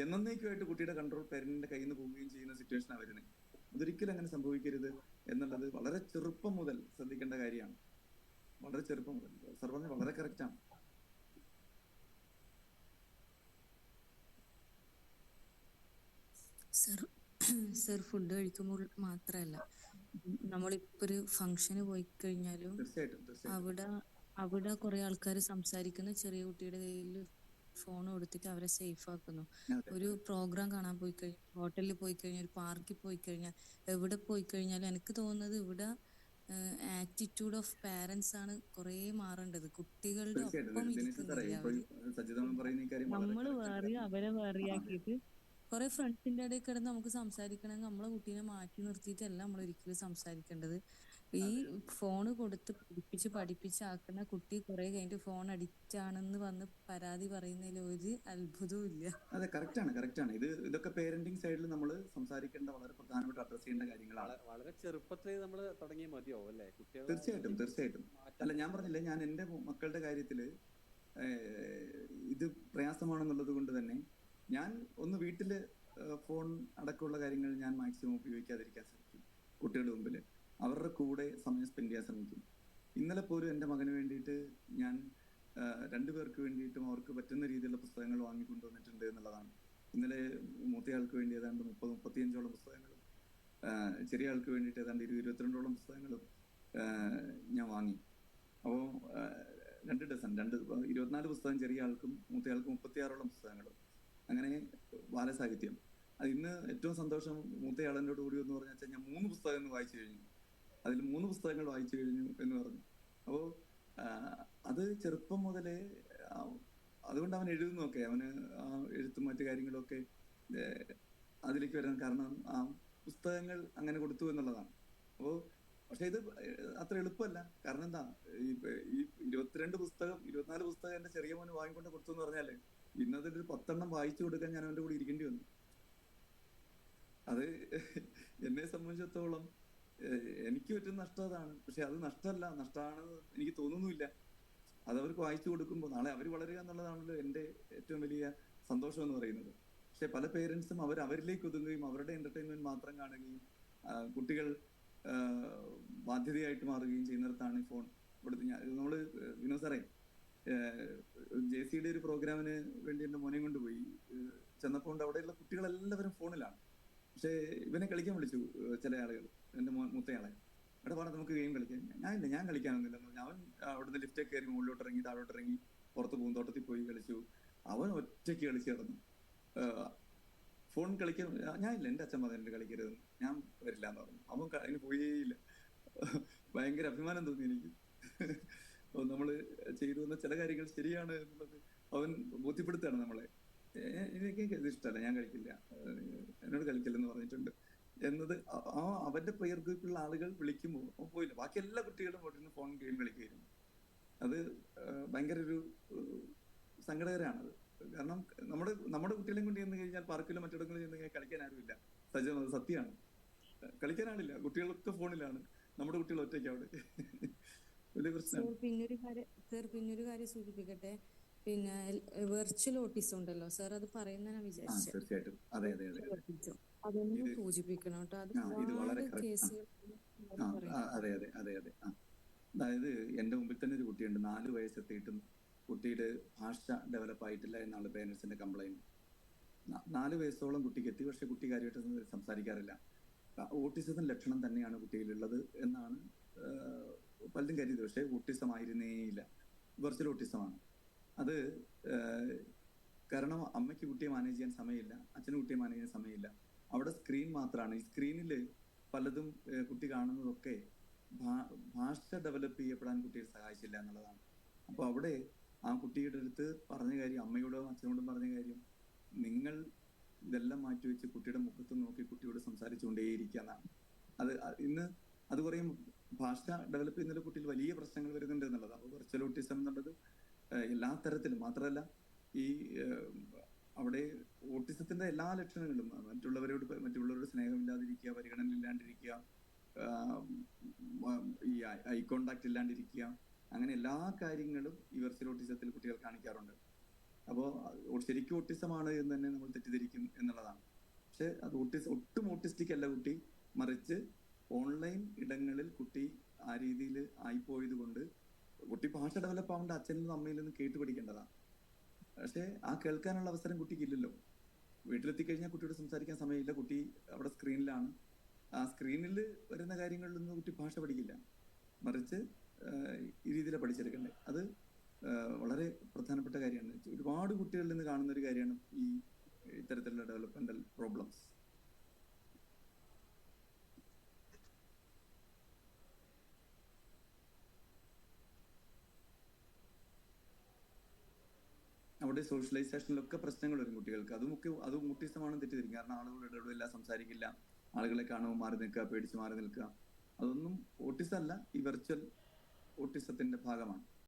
എന്നേക്കുമായിട്ട് കുട്ടിയുടെ കൺട്രോൾ പേരന്റിന്റെ കയ്യിൽ നിന്ന് പോവുകയും ചെയ്യുന്ന സിറ്റുവേഷനാണ് വരുന്നത്. അതൊരിക്കലും അങ്ങനെ സംഭവിക്കരുത് എന്നുള്ളത് വളരെ ചെറുപ്പം മുതൽ ശ്രദ്ധിക്കേണ്ട കാര്യമാണ്. വളരെ ചെറുപ്പം മുതൽ. സാർ പറഞ്ഞ വളരെ കറക്റ്റാണ്. സർ ഫുഡ് കഴിക്കുമ്പോൾ മാത്രമല്ല, നമ്മളിപ്പോ ഒരു ഫംഗ്ഷന് പോയി കഴിഞ്ഞാലും അവിടെ കുറെ ആൾക്കാർ സംസാരിക്കുന്ന ചെറിയ കുട്ടിയുടെ കയ്യിൽ ഫോൺ കൊടുത്തിട്ട് അവരെ സേഫ് ആക്കുന്നു. ഒരു പ്രോഗ്രാം കാണാൻ പോയി കഴിഞ്ഞാൽ, ഹോട്ടലിൽ പോയി കഴിഞ്ഞാൽ, ഒരു പാർക്കിൽ പോയി കഴിഞ്ഞാൽ, എവിടെ പോയി കഴിഞ്ഞാലും എനിക്ക് തോന്നുന്നത് ഇവിടെ ആറ്റിറ്റ്യൂഡ് ഓഫ് പാരന്റ്സ് ആണ് കുറെ മാറേണ്ടത്. കുട്ടികളുടെ ഒപ്പം ഇരിക്കുന്നില്ല അവര്. നമ്മള് വേറെ അവരെ വേറെയാക്കിയിട്ട് കുറെ ഫ്രണ്ട്സിന്റെ ഇടയിൽ കിടന്ന് നമുക്ക് സംസാരിക്കണമെങ്കിൽ നമ്മളെ കുട്ടീനെ മാറ്റി നിർത്തിയിട്ടല്ല നമ്മൾ ഒരിക്കലും സംസാരിക്കേണ്ടത്. ഈ ഫോണ് കൊടുത്ത് പഠിപ്പിച്ചാക്കുന്ന കുട്ടി കുറെ കഴിഞ്ഞിട്ട് ഫോൺ അഡിക്റ്റ് ആണെന്ന് വന്ന് പരാതി പറയുന്നതിൽ ഒരു അത്ഭുതവും ഇല്ല. അതെ, കറക്റ്റാണ്. ഇതൊക്കെ പേരന്റിങ് സൈഡിൽ നമ്മൾ സംസാരിക്കേണ്ട വളരെ പ്രധാനപ്പെട്ട അഡ്രസ് ചെയ്യേണ്ട കാര്യങ്ങളാണ്. വളരെ ചെറുപ്പത്തിൽ നമ്മൾ തുടങ്ങിയ മതിയോ അല്ലേ? തീർച്ചയായിട്ടും. അല്ല, ഞാൻ പറഞ്ഞില്ലേ, ഞാൻ എന്റെ മക്കളുടെ കാര്യത്തില് ഇത് പ്രയാസമാണെന്നുള്ളത് കൊണ്ട് തന്നെ ഞാൻ ഒന്ന് വീട്ടില് ഫോൺ അടക്കമുള്ള കാര്യങ്ങൾ ഞാൻ മാക്സിമം ഉപയോഗിക്കാതിരിക്കാൻ ശ്രമിക്കും. കുട്ടികളുടെ മുമ്പിൽ അവരുടെ കൂടെ സമയം സ്പെൻഡ് ചെയ്യാൻ ശ്രമിക്കും. ഇന്നലെ പോലും എൻ്റെ മകന് വേണ്ടിയിട്ട് ഞാൻ 2 പേർക്ക് വേണ്ടിയിട്ടും അവർക്ക് പറ്റുന്ന രീതിയിലുള്ള പുസ്തകങ്ങൾ വാങ്ങിക്കൊണ്ടുവന്നിട്ടുണ്ട് എന്നുള്ളതാണ്. ഇന്നലെ മൂത്തയാൾക്ക് വേണ്ടി ഏതാണ്ട് 30-35ഓളം പുസ്തകങ്ങളും ചെറിയ ആൾക്ക് വേണ്ടിയിട്ട് ഏതാണ്ട് 20-22ഓളം പുസ്തകങ്ങളും ഞാൻ വാങ്ങി. അപ്പോൾ 2 ഡസൻ 24 പുസ്തകം ചെറിയ ആൾക്കും, മൂത്തയാൾക്ക് 36ഓളം പുസ്തകങ്ങളും. അങ്ങനെ ബാലസാഹിത്യം. ഇന്ന് ഏറ്റവും സന്തോഷം മൂത്തയാളെന്നോട് കൂടി എന്ന് പറഞ്ഞാൽ ഞാൻ 3 പുസ്തകങ്ങൾ വായിച്ചു കഴിഞ്ഞു, അതിൽ 3 പുസ്തകങ്ങൾ വായിച്ചു കഴിഞ്ഞു എന്ന് പറഞ്ഞു. അപ്പോൾ അത് ചെറുപ്പം മുതലേ, അതുകൊണ്ട് അവൻ എഴുതുന്നൊക്കെ, അവന് എഴുത്തും മറ്റു കാര്യങ്ങളൊക്കെ അതിലേക്ക് വരാൻ കാരണം ആ പുസ്തകങ്ങൾ അങ്ങനെ കൊടുത്തു എന്നുള്ളതാണ്. അപ്പോൾ പക്ഷെ ഇത് അത്ര എളുപ്പമല്ല. കാരണം എന്താ, ഈ 24 പുസ്തകം എന്റെ ചെറിയ മോന് വാങ്ങിക്കൊണ്ട് കൊടുത്തു എന്ന് പറഞ്ഞാല് ഇന്നതിലൊരു 10 എണ്ണം വായിച്ചു കൊടുക്കാൻ ഞാൻ അവന്റെ കൂടെ ഇരിക്കേണ്ടി വന്നു. അത് എന്നെ സംബന്ധിച്ചിടത്തോളം എനിക്ക് പറ്റുന്ന നഷ്ടം അതാണ്. പക്ഷെ അത് നഷ്ടമാണെന്ന് എനിക്ക് തോന്നുന്നുമില്ല. അത് അവർക്ക് വായിച്ചു കൊടുക്കുമ്പോൾ നാളെ അവർ വളരുക എന്നുള്ളതാണല്ലോ എൻ്റെ ഏറ്റവും വലിയ സന്തോഷം എന്ന് പറയുന്നത്. പക്ഷെ പല പേരൻസും അവരിലേക്ക് ഒതുങ്ങുകയും അവരുടെ എന്റർടൈൻമെന്റ് മാത്രം കാണുകയും കുട്ടികൾ ബാധ്യതയായിട്ട് മാറുകയും ചെയ്യുന്നിടത്താണ് ഈ ഫോൺ കൊടുത്ത്. നമ്മള് വിനോദ് സാറേ, JCയുടെ ഒരു പ്രോഗ്രാമിന് വേണ്ടി എൻ്റെ മോനെ കൊണ്ടുപോയി ചെന്നപ്പോൾ അവിടെയുള്ള കുട്ടികളെല്ലാവരും ഫോണിലാണ്. പക്ഷെ ഇവനെ കളിക്കാൻ വിളിച്ചു ചില ആളുകൾ, എൻ്റെ മൂത്തയാളെ. അവിടെ പാടെ നമുക്ക് ഗെയിം കളിക്കാൻ. ഞാൻ കളിക്കാനൊന്നുമില്ല എന്ന് പറഞ്ഞു. അവൻ അവിടുന്ന് ലിഫ്റ്റൊക്കെ കയറി മുകളിലോട്ട് ഇറങ്ങി താഴോട്ട് ഇറങ്ങി പുറത്ത് പൂന്തോട്ടത്തിൽ പോയി കളിച്ചു. അവൻ ഒറ്റയ്ക്ക് കളിച്ച് കിടന്നു. ഫോൺ കളിക്കാൻ ഞാനില്ല, എൻ്റെ അച്ഛൻ പറഞ്ഞിട്ട് കളിക്കരുതെന്ന്. ഞാൻ വരില്ല എന്ന് പറഞ്ഞു. അവൻ അതിന് പോയേയില്ല. ഭയങ്കര അഭിമാനം തോന്നി എനിക്ക്. നമ്മള് ചെയ്തു വന്ന ചില കാര്യങ്ങൾ ശരിയാണ് എന്നുള്ളത് അവൻ ബോധ്യപ്പെടുത്തുകയാണ് നമ്മളെ. എനിക്ക് ഇത് ഇഷ്ടമല്ല, ഞാൻ കളിക്കില്ല, എന്നോട് കളിക്കില്ലെന്ന് പറഞ്ഞിട്ടുണ്ട് എന്നത് അവന്റെ പെയർ ഗ്രൂപ്പിലുള്ള ആളുകൾ വിളിക്കുമ്പോൾ പോയില്ല. ബാക്കി എല്ലാ കുട്ടികളും പോയിരുന്ന് ഫോൺ ഗെയിം കളിക്കുകയായിരുന്നു. അത് ഭയങ്കര ഒരു സങ്കടകരമാണത്. കാരണം നമ്മുടെ കുട്ടികളെയും കൊണ്ട് ചെന്ന് കഴിഞ്ഞാൽ പാർക്കിലോ മറ്റിടങ്ങളിൽ ചെന്ന് കഴിഞ്ഞാൽ കളിക്കാൻ ആരുമില്ല. അത് സത്യമാണ്. കളിക്കാനാളില്ല, കുട്ടികളൊക്കെ ഫോണിലാണ്. നമ്മുടെ കുട്ടികൾ ഒറ്റയ്ക്ക് അവിടെ. വലിയ പ്രശ്നമാണ്. പിന്നൊരു കാര്യം സൂചിപ്പിക്കട്ടെ, പിന്നെ വെർച്വൽ ഓട്ടിസം ഉണ്ടല്ലോ സാർ, അത് പറയുന്ന വിചാരിച്ചു. തീർച്ചയായിട്ടും, അതെ. അതൊന്ന് സൂചിപ്പിക്കണം കേട്ടോ. അത് വളരെ കേസുകൾ. അതെ. അതായത് എന്റെ മുമ്പിൽ തന്നെ ഒരു കുട്ടിയുണ്ട്, 4 വയസ്സെത്തിയിട്ടും കുട്ടിയുടെ ഭാഷ ഡെവലപ്പ് ആയിട്ടില്ല എന്നാണ് പേരൻസിന്റെ കംപ്ലൈന്റ്. 4 വയസ്സോളം കുട്ടിക്ക് എത്തി, പക്ഷെ കുട്ടി കാര്യമായിട്ട് സംസാരിക്കാറില്ല. ഓട്ടിസത്തിന്റെ ലക്ഷണം തന്നെയാണ് കുട്ടിയിലുള്ളത് എന്നാണ് പലരും കരുതിയത്. പക്ഷെ ഓട്ടിസം ആയിരുന്നേയില്ല, വെർച്വൽ ഓട്ടിസമാണ് അത്. കാരണം അമ്മയ്ക്ക് കുട്ടിയെ മാനേജ് ചെയ്യാൻ സമയമില്ല, അച്ഛന് കുട്ടിയെ മാനേജ് ചെയ്യാൻ സമയമില്ല. അവിടെ സ്ക്രീൻ മാത്രമാണ്. ഈ സ്ക്രീനിൽ പലതും കുട്ടി കാണുന്നതൊക്കെ ഭാഷ ഡെവലപ്പ് ചെയ്യപ്പെടാൻ കുട്ടിയെ സഹായിച്ചില്ല എന്നുള്ളതാണ്. അപ്പോൾ അവിടെ ആ കുട്ടിയുടെ അടുത്ത് പറഞ്ഞ കാര്യം, അമ്മയോടും അച്ഛനോടും പറഞ്ഞ കാര്യം, നിങ്ങൾ ഇതെല്ലാം മാറ്റിവെച്ച് കുട്ടിയുടെ മുഖത്ത് നോക്കി കുട്ടിയോട് സംസാരിച്ചുകൊണ്ടേയിരിക്കുക എന്നാണ്. ഇന്ന് അത് പറയും ഭാഷ ഡെവലപ്പ് ചെയ്യുന്ന കുട്ടിയിൽ വലിയ പ്രശ്നങ്ങൾ വരുന്നുണ്ട് എന്നുള്ളത്. അപ്പോൾ വെർച്വൽ ഓട്ടിസം എന്നുള്ളത് എല്ലാ തരത്തിലും മാത്രമല്ല, ഈ അവിടെ ഓട്ടിസത്തിന്റെ എല്ലാ ലക്ഷണങ്ങളും മറ്റുള്ളവരോട് സ്നേഹമില്ലാതിരിക്കുക, പരിഗണന ഇല്ലാണ്ടിരിക്കുക, ഈ ഐ കോണ്ടാക്ട് ഇല്ലാണ്ടിരിക്കുക, അങ്ങനെ എല്ലാ കാര്യങ്ങളും ഈ വെർച്വൽ ഓട്ടിസത്തിൽ കുട്ടികൾ കാണിക്കാറുണ്ട്. അപ്പോൾ ശരിക്കും ഓട്ടിസമാണ് എന്ന് തന്നെ നമ്മൾ തെറ്റിദ്ധരിക്കും എന്നുള്ളതാണ്. പക്ഷെ അത് ഒട്ടും ഓട്ടിസ്റ്റിക് അല്ല കുട്ടി, മറിച്ച് ഓൺലൈൻ ഇടങ്ങളിൽ കുട്ടി ആ രീതിയിൽ ആയിപ്പോയത് കൊണ്ട് കുട്ടി ഭാഷ ഡെവലപ്പ് ആവേണ്ട അച്ഛനിൽ നിന്നും അമ്മയിൽ നിന്ന് കേട്ട് പഠിക്കേണ്ടതാണ്. പക്ഷെ ആ കേൾക്കാനുള്ള അവസരം കുട്ടിക്ക് ഇല്ലല്ലോ. വീട്ടിലെത്തിക്കഴിഞ്ഞാൽ കുട്ടിയോട് സംസാരിക്കാൻ സമയമില്ല, കുട്ടി അവിടെ സ്ക്രീനിലാണ്. ആ സ്ക്രീനിൽ വരുന്ന കാര്യങ്ങളിൽ നിന്ന് കുട്ടി ഭാഷ പഠിക്കില്ല, മറിച്ച് ഈ രീതിയിലാണ് പഠിച്ചെടുക്കേണ്ടത്. അത് വളരെ പ്രധാനപ്പെട്ട കാര്യമാണ്. ഒരുപാട് കുട്ടികളിൽ നിന്ന് കാണുന്ന ഒരു കാര്യമാണ് ഈ ഇത്തരത്തിലുള്ള ഡെവലപ്മെന്റൽ പ്രോബ്ലംസ്. അവിടെ സോഷ്യലൈസേഷനിലൊക്കെ പ്രശ്നങ്ങൾ വരും കുട്ടികൾക്ക്. അതും ഓട്ടിസമാണെന്ന് തെറ്റിദ്ധരിക്കും. കാരണം ആളുകളുടെ ഇടപെടില്ല, സംസാരിക്കില്ല, ആളുകളെ കാണുമ്പോൾ മാറി നിൽക്കുക, പേടിച്ച് മാറി നിൽക്കുക. അതൊന്നും ഓട്ടിസം അല്ല, ഈ വെർച്വൽ ഓട്ടിസത്തിന്റെ ഭാഗമാണ്.